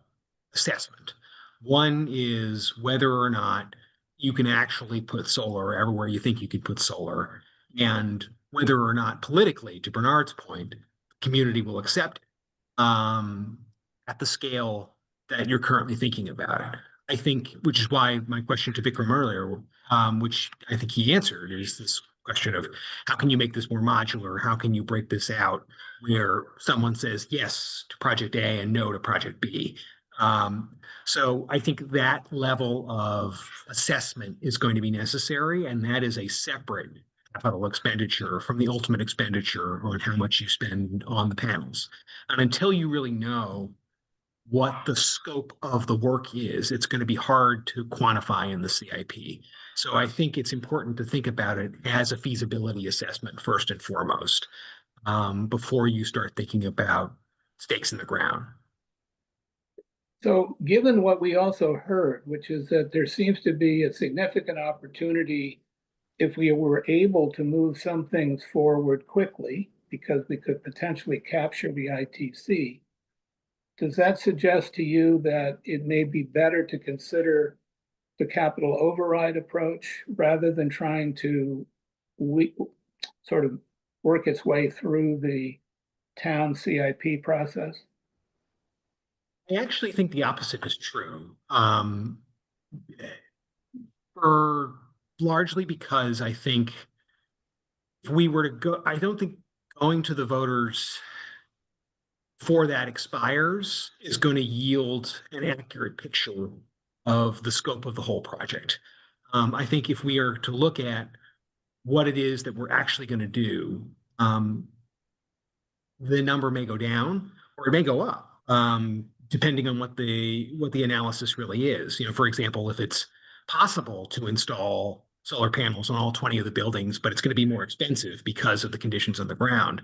assessment. One is whether or not you can actually put solar everywhere you think you could put solar, and whether or not politically, to Bernard's point, the community will accept it at the scale that you're currently thinking about it. I think, which is why my question to Vikram earlier, which I think he answered, is this question of how can you make this more modular? How can you break this out where someone says yes to project A and no to project B? So I think that level of assessment is going to be necessary, and that is a separate capital expenditure from the ultimate expenditure on how much you spend on the panels. And until you really know what the scope of the work is, it's going to be hard to quantify in the CIP. So I think it's important to think about it as a feasibility assessment first and foremost, before you start thinking about stakes in the ground. So given what we also heard, which is that there seems to be a significant opportunity if we were able to move some things forward quickly, because we could potentially capture the ITC, does that suggest to you that it may be better to consider the capital override approach rather than trying to sort of work its way through the town CIP process? I actually think the opposite is true. For largely because I think if we were to go, I don't think going to the voters for that expires is going to yield an accurate picture of the scope of the whole project. I think if we are to look at what it is that we're actually going to do, the number may go down or it may go up, depending on what the analysis really is. You know, for example, if it's possible to install solar panels on all 20 of the buildings, but it's going to be more expensive because of the conditions on the ground,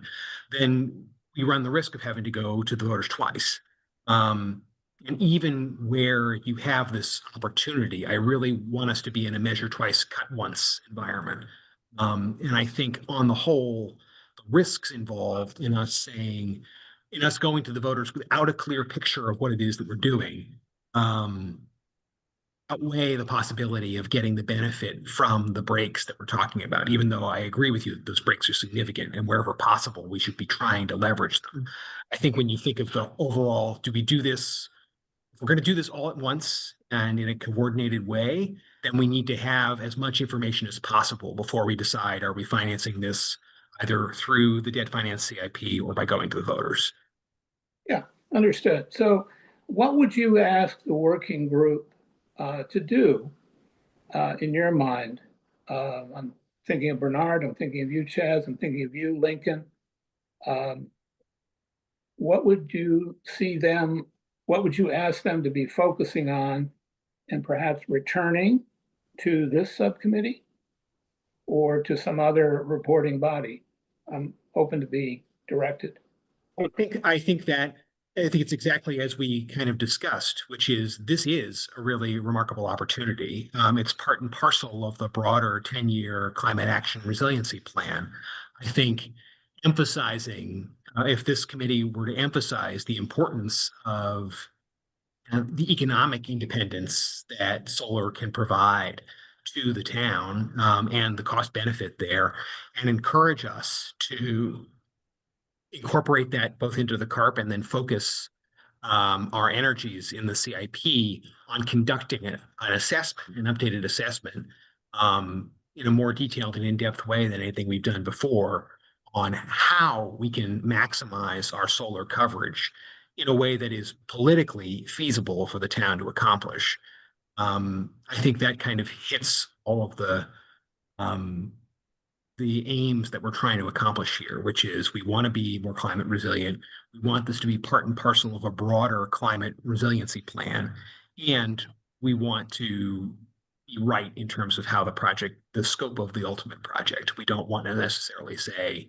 then we run the risk of having to go to the voters twice. And even where you have this opportunity, I really want us to be in a measure twice, cut once environment. And I think on the whole, the risks involved in us going to the voters without a clear picture of what it is that we're doing, outweigh the possibility of getting the benefit from the breaks that we're talking about, even though I agree with you that those breaks are significant and wherever possible, we should be trying to leverage them. I think when you think of the overall, do we do this? If we're going to do this all at once and in a coordinated way, then we need to have as much information as possible before we decide, are we financing this either through the debt finance CIP or by going to the voters? Yeah, understood. So what would you ask the working group to do in your mind? I'm thinking of Bernard, I'm thinking of you, Chaz, I'm thinking of you, Lincoln. What would you ask them to be focusing on and perhaps returning to this subcommittee or to some other reporting body? I'm open to be directed. I think it's exactly as we kind of discussed, which is this is a really remarkable opportunity. It's part and parcel of the broader 10-year climate action resiliency plan. I think emphasizing, if this committee were to emphasize the importance of the economic independence that solar can provide to the town, and the cost benefit there, and encourage us to incorporate that both into the CARP and then focus our energies in the CIP on conducting an assessment, an updated assessment, in a more detailed and in-depth way than anything we've done before on how we can maximize our solar coverage in a way that is politically feasible for the town to accomplish. I think that kind of hits all of the aims that we're trying to accomplish here, which is we want to be more climate resilient. We want this to be part and parcel of a broader climate resiliency plan. And we want to be right in terms of how the scope of the ultimate project. We don't want to necessarily say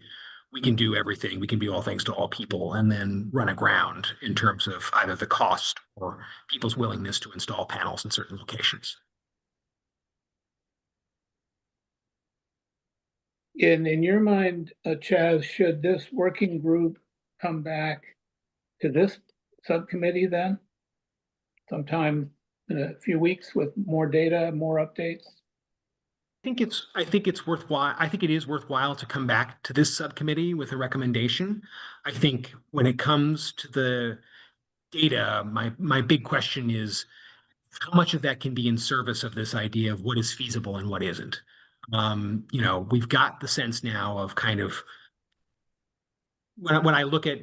we can do everything, we can be all things to all people, and then run aground in terms of either the cost or people's willingness to install panels in certain locations. In your mind, Chaz, should this working group come back to this subcommittee then? Sometime in a few weeks with more data, more updates? I think it's worthwhile. I think it is worthwhile to come back to this subcommittee with a recommendation. I think when it comes to the data, my big question is how much of that can be in service of this idea of what is feasible and what isn't. We've got the sense now of kind of when I look at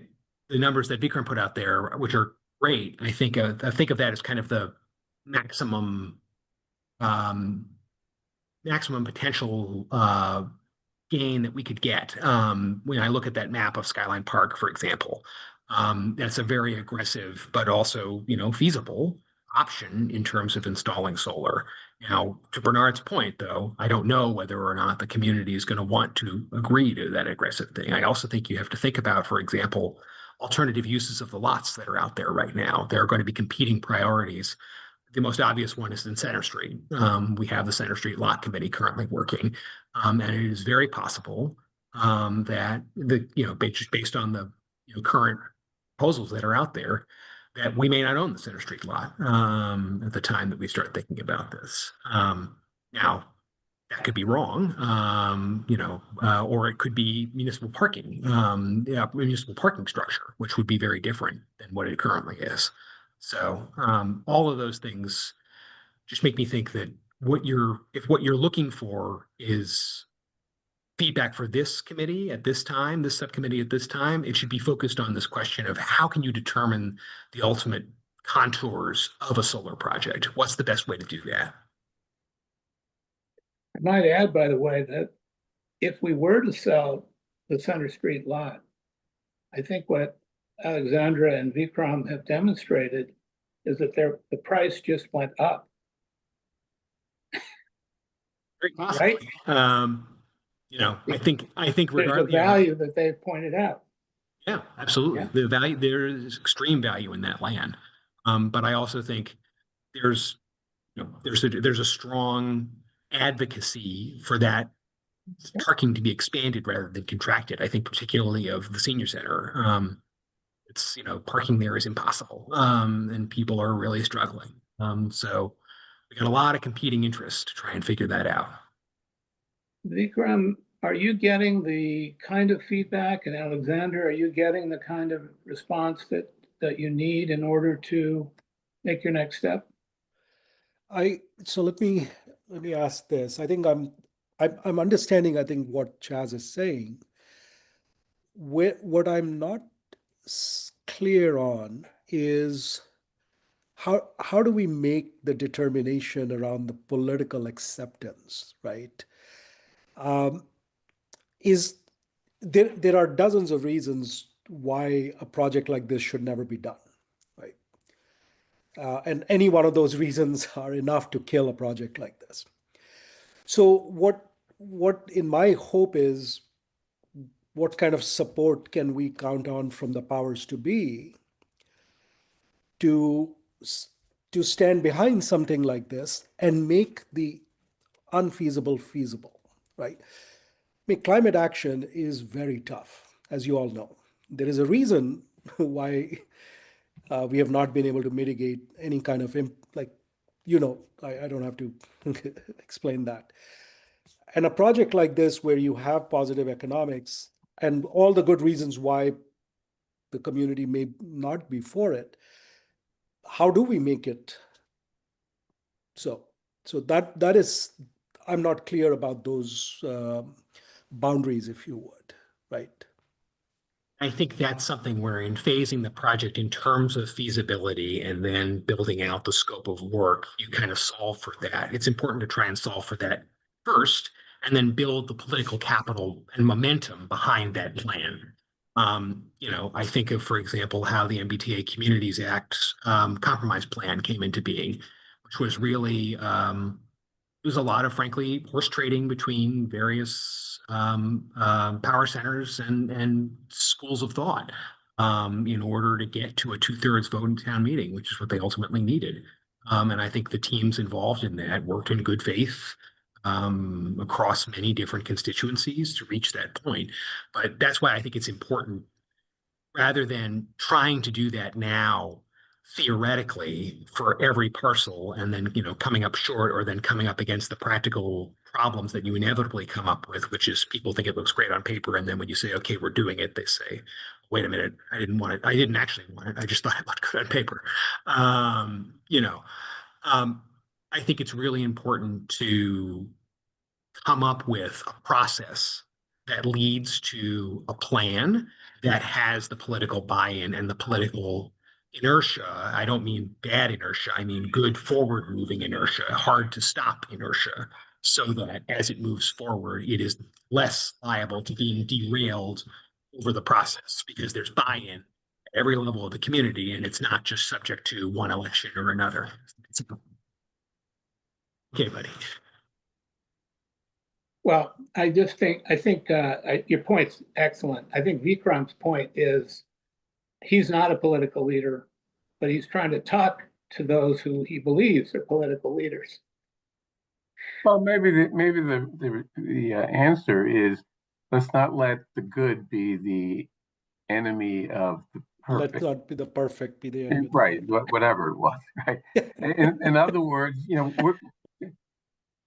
the numbers that Vikram put out there, which are great, I think of that as kind of the maximum potential gain that we could get. When I look at that map of Skyline Park, for example, that's a very aggressive but also feasible option in terms of installing solar. Now, to Bernard's point, though, I don't know whether or not the community is going to want to agree to that aggressive thing. I also think you have to think about, for example, alternative uses of the lots that are out there right now. There are going to be competing priorities. The most obvious one is in Center Street. We have the Center Street Lot Committee currently working, and it is very possible that based on the current proposals that are out there, that we may not own the Center Street lot at the time that we start thinking about this. Now, that could be wrong, or it could be municipal parking, municipal parking structure, which would be very different than what it currently is. So all of those things just make me think that if what you're looking for is feedback for this committee at this time, this subcommittee at this time, it should be focused on this question of how can you determine the ultimate contours of a solar project? What's the best way to do that? I might add, by the way, that if we were to sell the Center Street lot, I think what Alexandra and Vikram have demonstrated is that the price just went up. Very possibly. Right? I think There's a regardless. value that they've pointed out. Yeah, absolutely. Yeah. The value, there is extreme value in that land. But I also think there's a strong advocacy for that parking to be expanded rather than contracted. I think particularly of the senior center. It's, parking there is impossible. And people are really struggling. So we got a lot of competing interests to try and figure that out. Vikram, are you getting the kind of feedback, and Alexander, are you getting the kind of response that you need in order to make your next step? So let me ask this. I think I'm understanding, I think, what Chaz is saying. What I'm not clear on is how do we make the determination around the political acceptance, right? Is there are dozens of reasons why a project like this should never be done, right? And any one of those reasons are enough to kill a project like this. So what in my hope is, what kind of support can we count on from the powers to be to stand behind something like this and make the unfeasible feasible, right? I mean, climate action is very tough, as you all know. There is a reason why we have not been able to mitigate any kind of, I don't have to explain that. And a project like this, where you have positive economics and all the good reasons why the community may not be for it, how do we make it so that is, I'm not clear about those boundaries, if you would, right? I think that's something where in phasing the project in terms of feasibility and then building out the scope of work, you kind of solve for that. It's important to try and solve for that first, and then build the political capital and momentum behind that plan. I think of, for example, how the MBTA Communities Act compromise plan came into being, which was really there's a lot of, frankly, horse trading between various power centers and schools of thought in order to get to a 2/3 vote in town meeting, which is what they ultimately needed. And I think the teams involved in that worked in good faith across many different constituencies to reach that point. But that's why I think it's important, rather than trying to do that now theoretically for every parcel and then coming up short, or then coming up against the practical problems that you inevitably come up with, which is people think it looks great on paper, and then when you say, okay, we're doing it, they say, wait a minute, I didn't want it, I didn't actually want it, I just thought it looked good on paper. I think it's really important to come up with a process that leads to a plan that has the political buy-in and the political inertia. I don't mean bad inertia, I mean good forward-moving inertia, hard to stop inertia, so that as it moves forward, it is less liable to being derailed over the process, because there's buy-in at every level of the community, and it's not just subject to one election or another. Okay, buddy. Well, I think your point's excellent. I think Vikram's point is he's not a political leader, but he's trying to talk to those who he believes are political leaders. Well, maybe the answer is, let's not let the good be the enemy of the Let perfect. not be the perfect, be the enemy of the Right, good. whatever it was, right? In other words,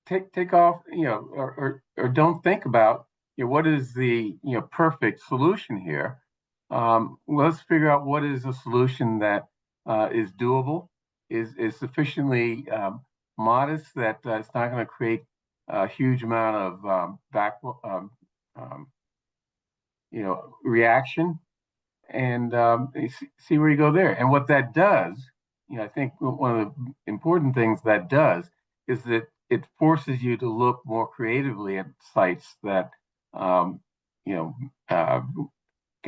take off, or don't think about, what is the, perfect solution here. Let's figure out what is a solution that is doable, is sufficiently modest that it's not going to create a huge amount of reaction, and see where you go there. And what that does, I think one of the important things that does is that it forces you to look more creatively at sites that can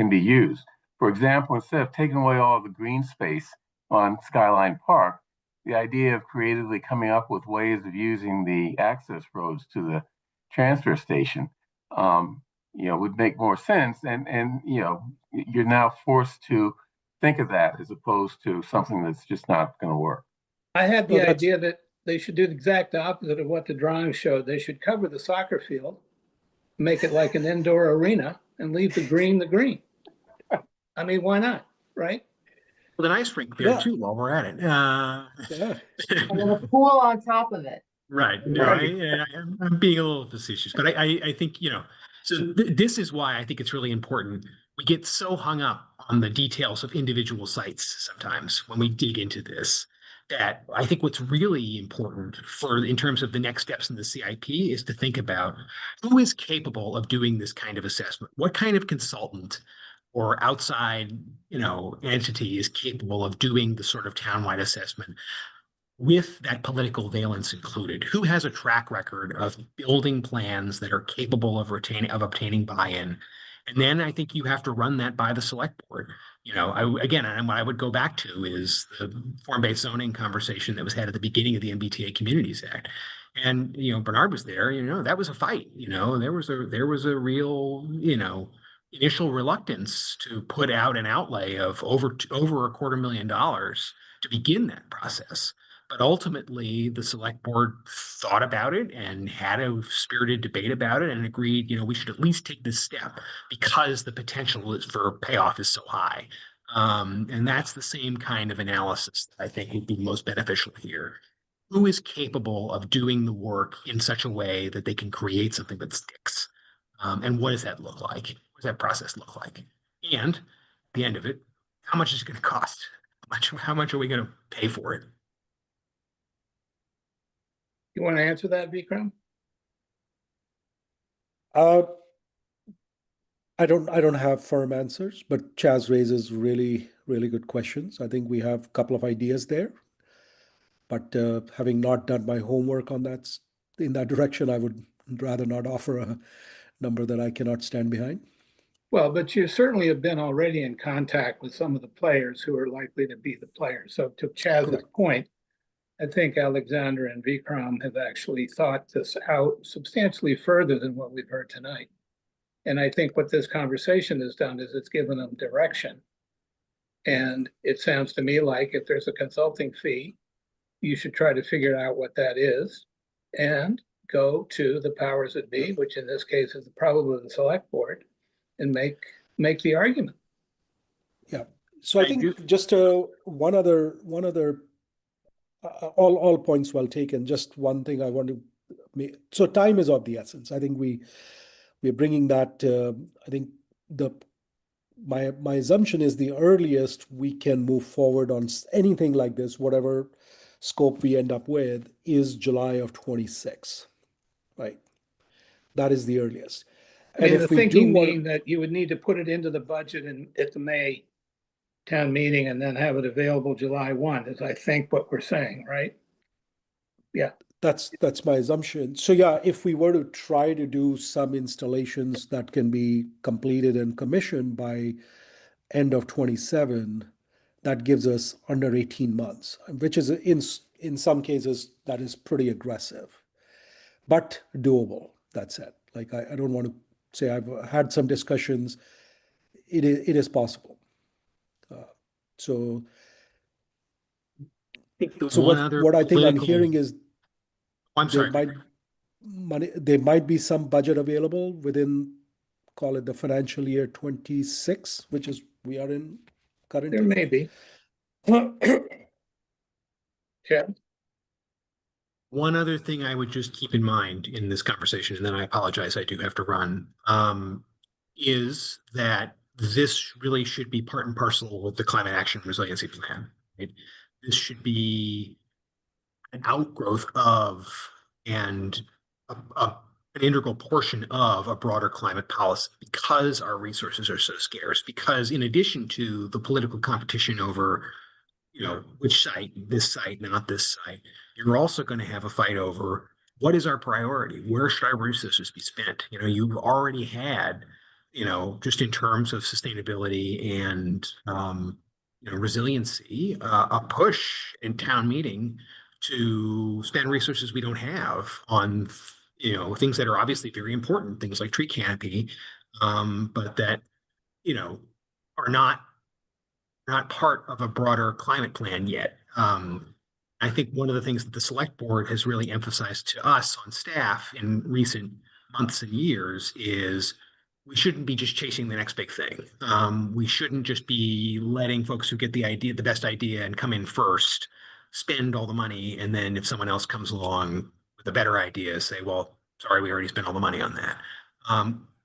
be used. For example, instead of taking away all the green space on Skyline Park, the idea of creatively coming up with ways of using the access roads to the transfer station, would make more sense. And you're now forced to think of that as opposed to something that's just not going to work. I had the Well, that's- idea that they should do the exact opposite of what the drawing showed. They should cover the soccer field, make it like an indoor arena, and leave the green. I mean, why not, right? With an ice rink there Yeah. too, while we're at it. Yeah. And then a pool on top of it. Right. No, Right. I'm being a little facetious, but I think, so this is why I think it's really important. We get so hung up on the details of individual sites sometimes when we dig into this, that I think what's really important in terms of the next steps in the CIP is to think about who is capable of doing this kind of assessment. What kind of consultant or outside, entity is capable of doing the sort of townwide assessment with that political valence included? Who has a track record of building plans that are capable of obtaining buy-in? And then I think you have to run that by the select board. And what I would go back to is the form-based zoning conversation that was had at the beginning of the MBTA Communities Act. And, Bernard was there, that was a fight, there was a real, initial reluctance to put out an outlay of over $250,000 to begin that process. But ultimately, the select board thought about it and had a spirited debate about it and agreed, we should at least take this step because the potential for payoff is so high. And that's the same kind of analysis that I think would be most beneficial here. Who is capable of doing the work in such a way that they can create something that sticks? And what does that look like? What does that process look like? And at the end of it, how much is it going to cost? How much are we going to pay for it? You want to answer that, Vikram? I don't have firm answers, but Chaz raises really, really good questions. I think we have a couple of ideas there, but having not done my homework on that in that direction, I would rather not offer a number that I cannot stand behind. Well, but you certainly have been already in contact with some of the players who are likely to be the players. So to Chaz's Correct. point, I think Alexandra and Vikram have actually thought this out substantially further than what we've heard tonight. And I think what this conversation has done is it's given them direction. And it sounds to me like if there's a consulting fee, you should try to figure out what that is and go to the powers that be, which in this case is probably the select board, and make the argument. Yeah. So I think just one other all points well taken. Just one thing I want to make. So time is of the essence. I think we're bringing that. I think my assumption is the earliest we can move forward on anything like this, whatever scope we end up with, is July of 26, right? That is the earliest. I mean, And the if we do thinking want, being that you would need to put it into the budget at the May town meeting and then have it available July 1 is, I think, what we're saying, right? Yeah. that's my assumption. So yeah, if we were to try to do some installations that can be completed and commissioned by end of 27, that gives us under 18 months, which is in some cases that is pretty aggressive, but doable. That said, like I don't want to say I've had some discussions. It is possible. So, I think the so one other what I think I'm political- hearing is I'm sorry. there might be some budget available within, call it the financial year 26, which is we are in currently. There may be. Yeah, One other thing I would just keep in mind in this conversation, and then I apologize, I do have to run, is that this really should be part and parcel with the climate action resiliency plan. Right? This should be an outgrowth of and an integral portion of a broader climate policy because our resources are so scarce. Because in addition to the political competition over which site, this site, not this site, you're also going to have a fight over what is our priority? Where should our resources be spent? You've already had, just in terms of sustainability and, resiliency, a push in town meeting to spend resources we don't have on, things that are obviously very important, things like tree canopy, but that, are not part of a broader climate plan yet. I think one of the things that the select board has really emphasized to us on staff in recent months and years is we shouldn't be just chasing the next big thing. We shouldn't just be letting folks who get the best idea and come in first, spend all the money, and then if someone else comes along with a better idea, say, well, sorry, we already spent all the money on that.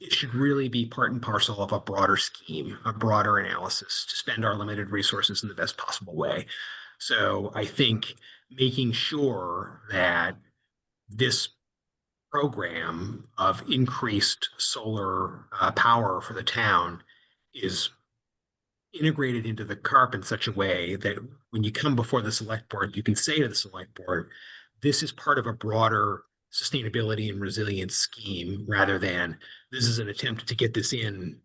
It should really be part and parcel of a broader scheme, a broader analysis to spend our limited resources in the best possible way. So I think making sure that this program of increased solar power for the town is integrated into the CARP in such a way that when you come before the select board, you can say to the select board, this is part of a broader sustainability and resilience scheme rather than this is an attempt to get this in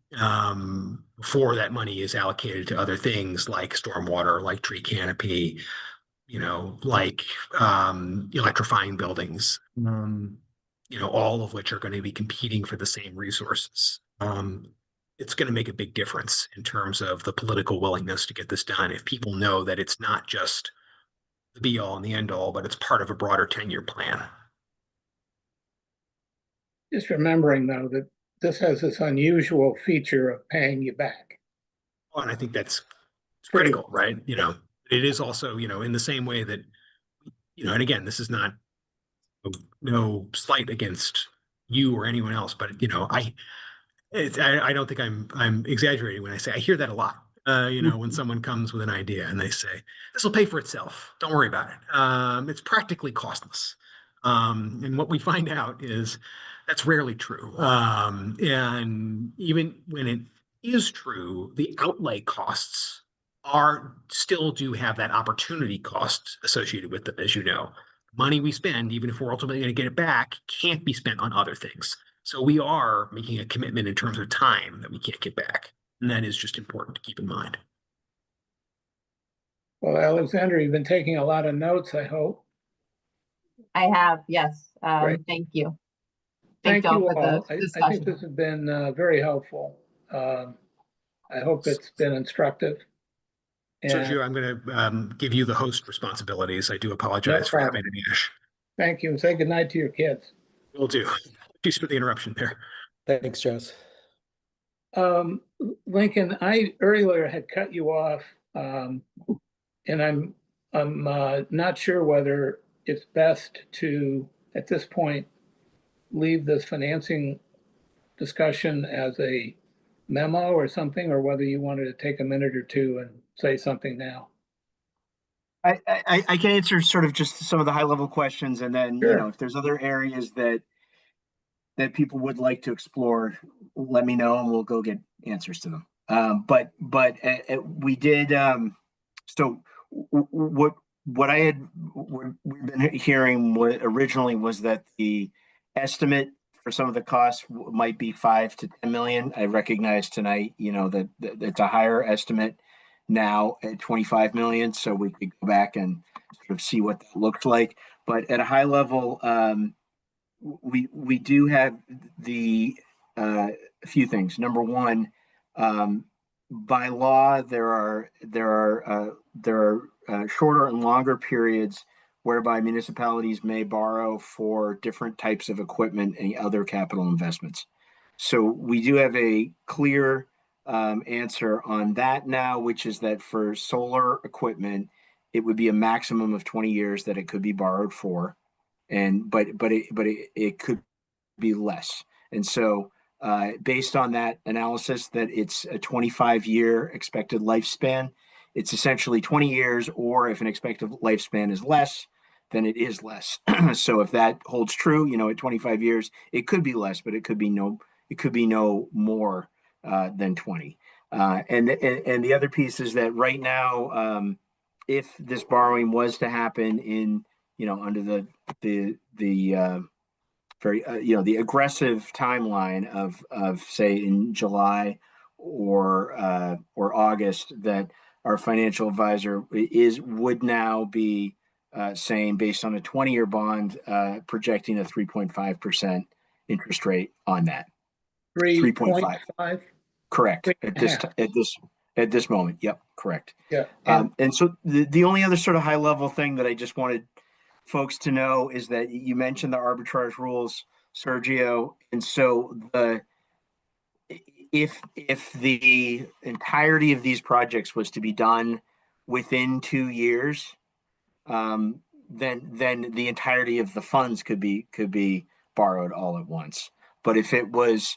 before that money is allocated to other things like stormwater, like tree canopy, like electrifying buildings, all of which are going to be competing for the same resources. It's going to make a big difference in terms of the political willingness to get this done if people know that it's not just the be all and the end all, but it's part of a broader 10-year plan. just remembering though that this has this unusual feature of paying you back. Oh, and I think that's critical, right? It is also, in the same way that, and again, this is not no slight against you or anyone else, but I don't think I'm exaggerating when I say I hear that a lot. When someone comes with an idea and they say, this will pay for itself. Don't worry about it. It's practically costless. And what we find out is that's rarely true. And even when it is true, the outlay costs still do have that opportunity cost associated with them, as you know. Money we spend, even if we're ultimately going to get it back, can't be spent on other things. So we are making a commitment in terms of time that we can't get back. And that is just important to keep in mind. Well, Alexander, you've been taking a lot of notes, I hope. I have, yes. Great. Thank you. Thank y'all you for the all. I think discussion. this has been very helpful. I hope it's been instructive. And Sergio, I'm going to give you the host responsibilities. I do apologize for having an ish. thank you. Say goodnight to your kids. Will do. Thanks for the interruption there. Thanks, Jess. Lincoln, I earlier had cut you off, and I'm not sure whether it's best to, at this point, leave this financing discussion as a memo or something, or whether you wanted to take a minute or two and say something now. I can answer sort of just some of the high level questions, and then Sure. if there's other areas that people would like to explore, let me know and we'll go get answers to them. But we did. So what we've been hearing originally was that the estimate for some of the costs might be 5 to 10 million. I recognize tonight, that it's a higher estimate now at 25 million. So we could go back and sort of see what that looks like. But at a high level, we do have a few things. Number one, by law, there are shorter and longer periods whereby municipalities may borrow for different types of equipment and other capital investments. So we do have a clear answer on that now, which is that for solar equipment, it would be a maximum of 20 years that it could be borrowed for, but it could be less. And so based on that analysis, that it's a 25-year expected lifespan, it's essentially 20 years, or if an expected lifespan is less, then it is less. So if that holds true, at 25 years, it could be less, but it could be no more than 20. And the other piece is that right now, if this borrowing was to happen in, under the very, the aggressive timeline of say in July or August, that our financial advisor would now be saying, based on a 20-year bond, projecting a 3.5% interest rate on that. 3.5. Correct. Three At this moment. Yep. Correct. Yeah. And so the only other sort of high level thing that I just wanted folks to know is that you mentioned the arbitrage rules, Sergio. And so if the entirety of these projects was to be done within 2 years, then the entirety of the funds could be borrowed all at once. But if it was,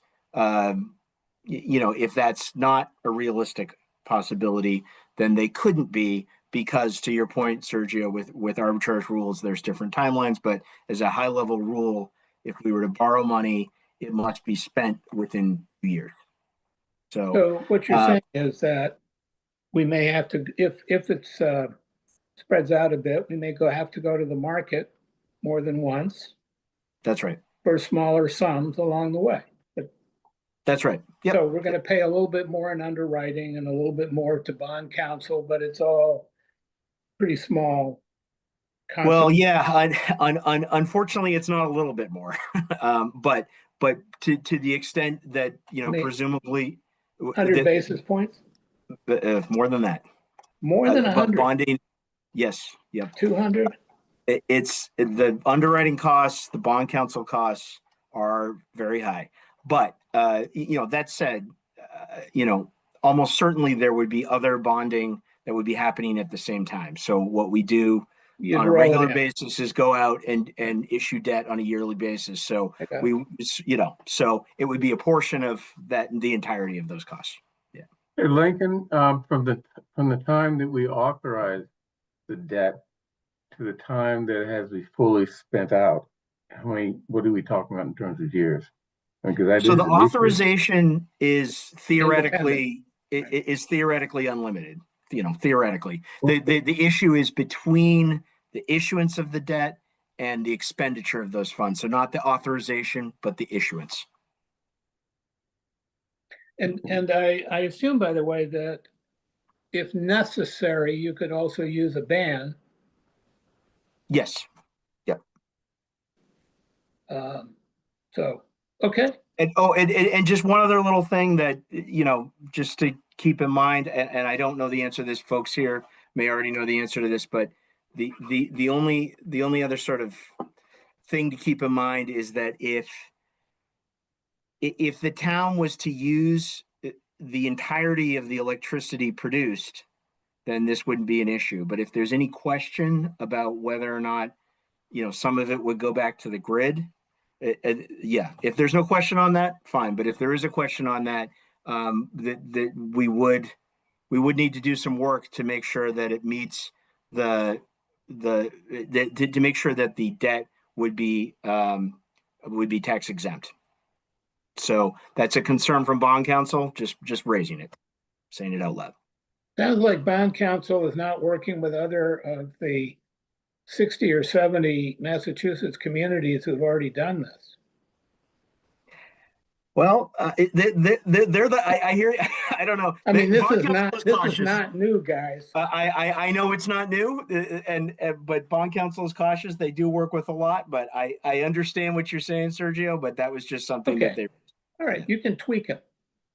if that's not a realistic possibility, then they couldn't be, because to your point, Sergio, with arbitrage rules, there's different timelines. But as a high level rule, if we were to borrow money, it must be spent within 2 years. So what you're saying is that we may have to, if it's spreads out a bit, we may have to go to the market more than once. That's right. For smaller sums along the way. That's right. Yep. So we're going to pay a little bit more in underwriting and a little bit more to bond counsel, but it's all pretty small. Well, yeah. Unfortunately, it's not a little bit more, but to the extent that presumably 100 basis points. More than that. More than 100. Bonding. Yes. Yep. 200. It's the underwriting costs, the bond counsel costs are very high. But that said, almost certainly there would be other bonding that would be happening at the same time. So what we do on a regular basis is go out and issue debt on a yearly basis. So so it would be a portion of that, the entirety of those costs. Yeah. Hey, Lincoln, from the time that we authorize the debt to the time that it has to be fully spent out, what are we talking about in terms of years? So the authorization is theoretically unlimited. Theoretically, the issue is between the issuance of the debt and the expenditure of those funds. So not the authorization, but the issuance. And I assume, by the way, that if necessary, you could also use a ban. Yes. Yep. So, okay. And just one other little thing that, just to keep in mind, and I don't know the answer to this, folks here may already know the answer to this, but the only other sort of thing to keep in mind is that if the town was to use the entirety of the electricity produced, then this wouldn't be an issue. But if there's any question about whether or not, some of it would go back to the grid, if there's no question on that, fine. But if there is a question on that, that we would need to do some work to make sure that it meets to make sure that the debt would be tax exempt. So that's a concern from bond counsel. Just raising it, saying it out loud. Sounds like bond counsel is not working with other of the 60 or 70 Massachusetts communities who've already done this. Well, I hear. I don't know. I mean, this is not new, guys. I know it's not new, but bond counsel is cautious. They do work with a lot, but I understand what you're saying, Sergio. But that was just something that they. All right, you can tweak them.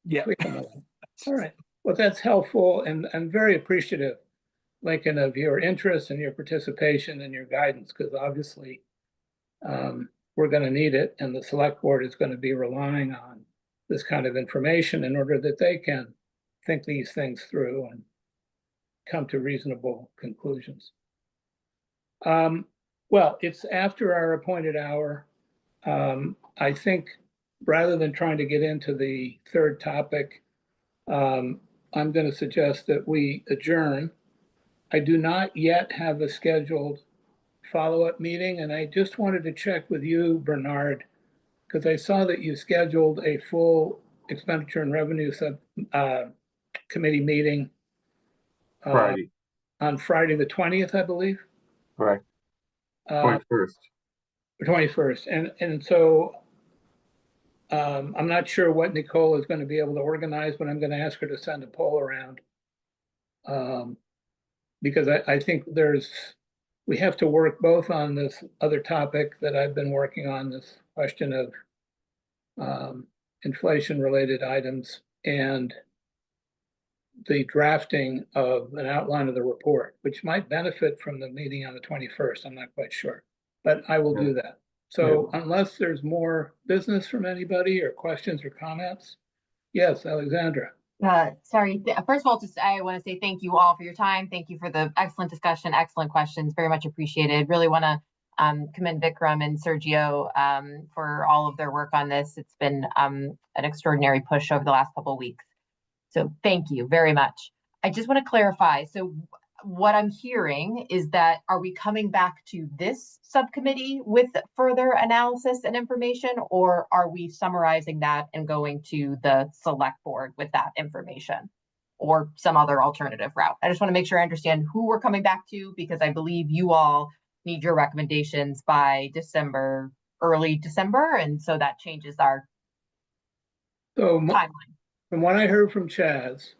Yeah. Tweak them a little. All right. Well, that's helpful, and I'm very appreciative, Lincoln, of your interest and your participation and your guidance, because obviously we're going to need it, and the select board is going to be relying on this kind of information in order that they can think these things through and come to reasonable conclusions. Well, it's after our appointed hour. I think rather than trying to get into the third topic, I'm going to suggest that we adjourn. I do not yet have a scheduled follow-up meeting, and I just wanted to check with you, Bernard, because I saw that you scheduled a full expenditure and revenue committee meeting Friday, on Friday the 20th, I believe. correct, 21st. 21st. And so I'm not sure what Nicole is going to be able to organize, but I'm going to ask her to send a poll around. Because I think we have to work both on this other topic that I've been working on, this question of inflation-related items, and the drafting of an outline of the report, which might benefit from the meeting on the 21st. I'm not quite sure, but I will do that. So unless there's more business from anybody or questions or comments, yes, Alexandra. Sorry. First of all, I want to say thank you all for your time. Thank you for the excellent discussion, excellent questions, very much appreciated. Really want to commend Vikram and Sergio for all of their work on this. It's been an extraordinary push over the last couple of weeks. So thank you very much. I just want to clarify. So what I'm hearing is that, are we coming back to this subcommittee with further analysis and information, or are we summarizing that and going to the select board with that information, or some other alternative route? I just want to make sure I understand who we're coming back to, because I believe you all need your recommendations by December, early December, and so that changes our timeline. From what I heard from Chaz,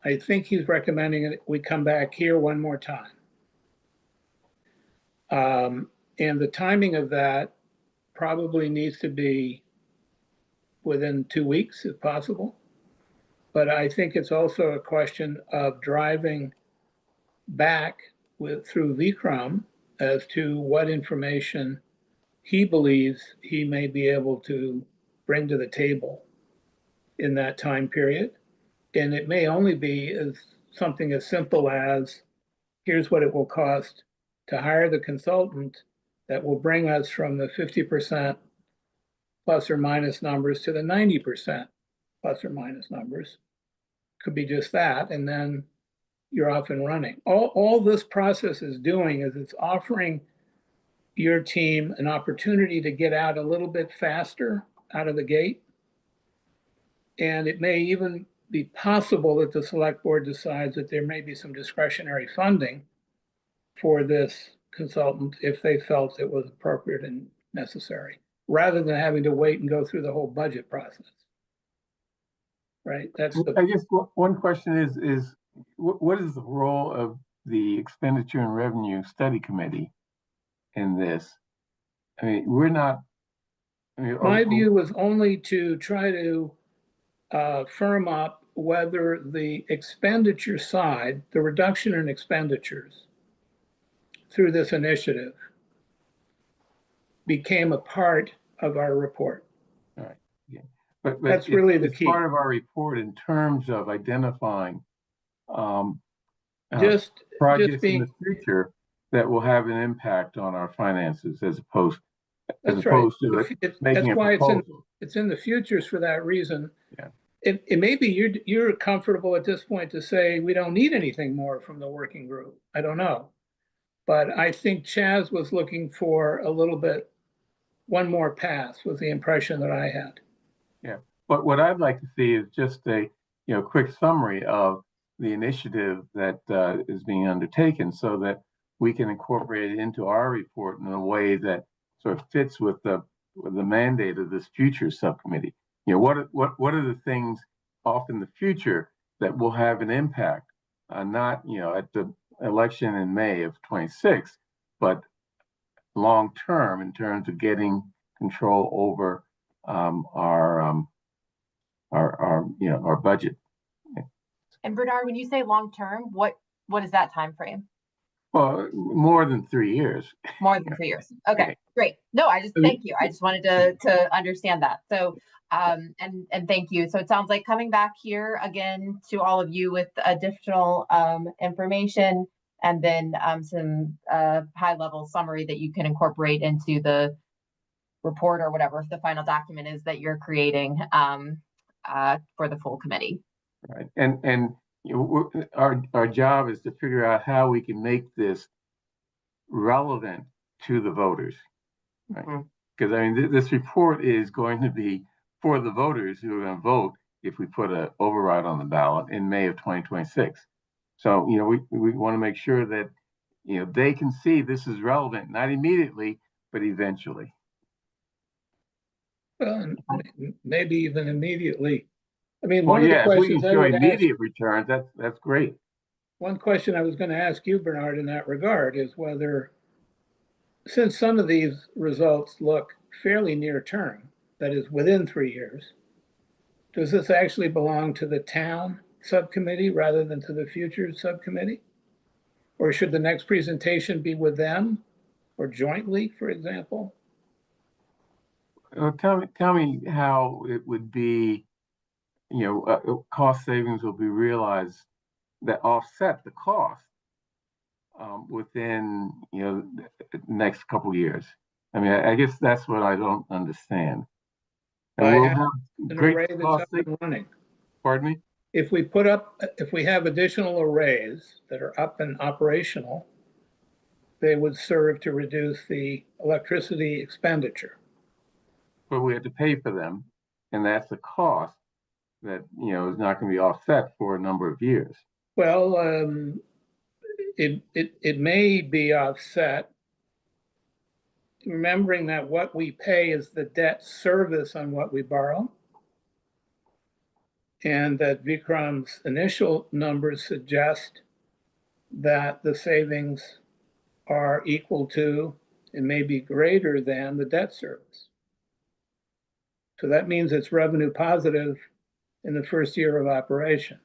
I think he's recommending that we come back here one more time. And the timing of that probably needs to be within 2 weeks, if possible. But I think it's also a question of driving back through Vikram as to what information he believes he may be able to bring to the table in that time period. And it may only be something as simple as, here's what it will cost to hire the consultant that will bring us from the 50% plus or minus numbers to the 90% plus or minus numbers. Could be just that, and then you're off and running. All this process is doing is it's offering your team an opportunity to get out a little bit faster out of the gate. And it may even be possible that the select board decides that there may be some discretionary funding for this consultant if they felt it was appropriate and necessary, rather than having to wait and go through the whole budget process. Right? I guess one question is what is the role of the Expenditure and Revenue Study Committee in this? I mean, we're not. My view was only to try to firm up whether the expenditure side, the reduction in expenditures through this initiative, became a part of our report. All right. Yeah. But that's really the key. Part of our report in terms of identifying just projects in the future that will have an impact on our finances, as opposed to making a proposal. It's in the futures for that reason. Yeah. It may be you're comfortable at this point to say we don't need anything more from the working group. I don't know. But I think Chaz was looking for a little bit, one more pass was the impression that I had. Yeah. But what I'd like to see is just a quick summary of the initiative that is being undertaken, so that we can incorporate it into our report in a way that sort of fits with the mandate of this future subcommittee. What are the things off in the future that will have an impact, not at the election in May of 26, but long term in terms of getting control over our budget. And Bernard, when you say long-term, what is that time frame? Well, more than 3 years. More than 3 years. Okay, great. No, thank you. I just wanted to understand that. So, and thank you. So it sounds like coming back here again to all of you with additional information, and then some high-level summary that you can incorporate into the report or whatever the final document is that you're creating for the full committee. Right. And you know, our job is to figure out how we can make this relevant to the voters. Right. Because I mean, this report is going to be for the voters who are going to vote if we put an override on the ballot in May of 2026. So, you know, we want to make sure that, you know, they can see this is relevant, not immediately, but eventually. Well, maybe even immediately. I mean, Well, one of the yeah, if we questions can I show would ask, immediate returns, that's great. one question I was going to ask you, Bernard, in that regard is whether, since some of these results look fairly near term, that is within 3 years, does this actually belong to the town subcommittee rather than to the future subcommittee? Or should the next presentation be with them or jointly, for example? Tell me how it would be, you know, cost savings will be realized that offset the cost within, you know, the next couple of years. I mean, I guess that's what I don't understand. And By we'll having have an great array that's cost up savings. and running. Pardon me? If we have additional arrays that are up and operational, they would serve to reduce the electricity expenditure. But we have to pay for them, and that's a cost that, you know, is not going to be offset for a number of years. Well, it may be offset, remembering that what we pay is the debt service on what we borrow, and that Vikram's initial numbers suggest that the savings are equal to and maybe greater than the debt service. So that means it's revenue positive in the first year of operation.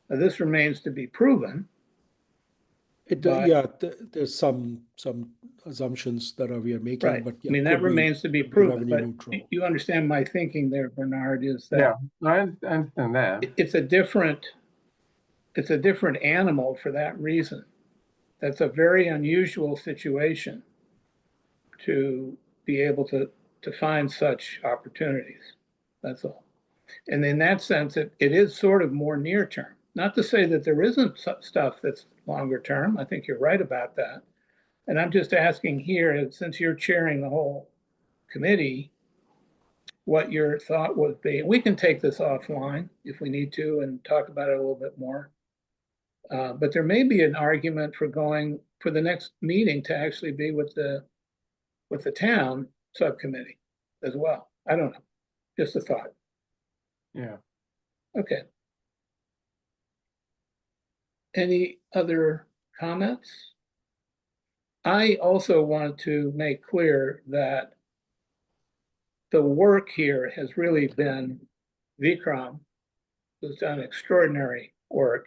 Now, this remains to be proven. But- Yeah, there's some assumptions that we are making, Right. but I mean, that could be- remains to be could be proven, revenue but neutral. you understand my thinking there, Bernard, is Yeah, that I understand that. it's a different animal for that reason. That's a very unusual situation to be able to find such opportunities. That's all. And in that sense, it is sort of more near term. Not to say that there isn't stuff that's longer term. I think you're right about that. And I'm just asking here, since you're chairing the whole committee, what your thought would be. We can take this offline if we need to and talk about it a little bit more. But there may be an argument for going for the next meeting to actually be with the town subcommittee as well. I don't know, just a thought. Yeah. Okay. Any other comments? I also want to make clear that the work here has really been Vikram, who's done extraordinary work,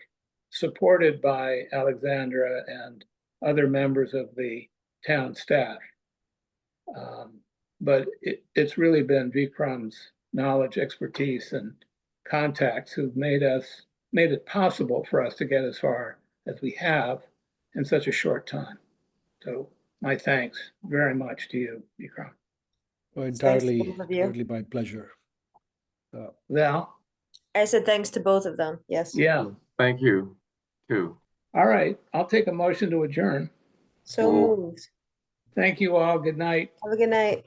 supported by Alexandra and other members of the town staff. But it's really been Vikram's knowledge, expertise, and contacts who've made it possible for us to get as far as we have in such a short time. So my thanks very much to you, Vikram. Entirely, both of you. entirely my pleasure. Val? I said thanks to both of them. Yes. Yeah. Thank you, too. All right. I'll take a motion to adjourn. So moved. Thank you all. Good night. Have a good night.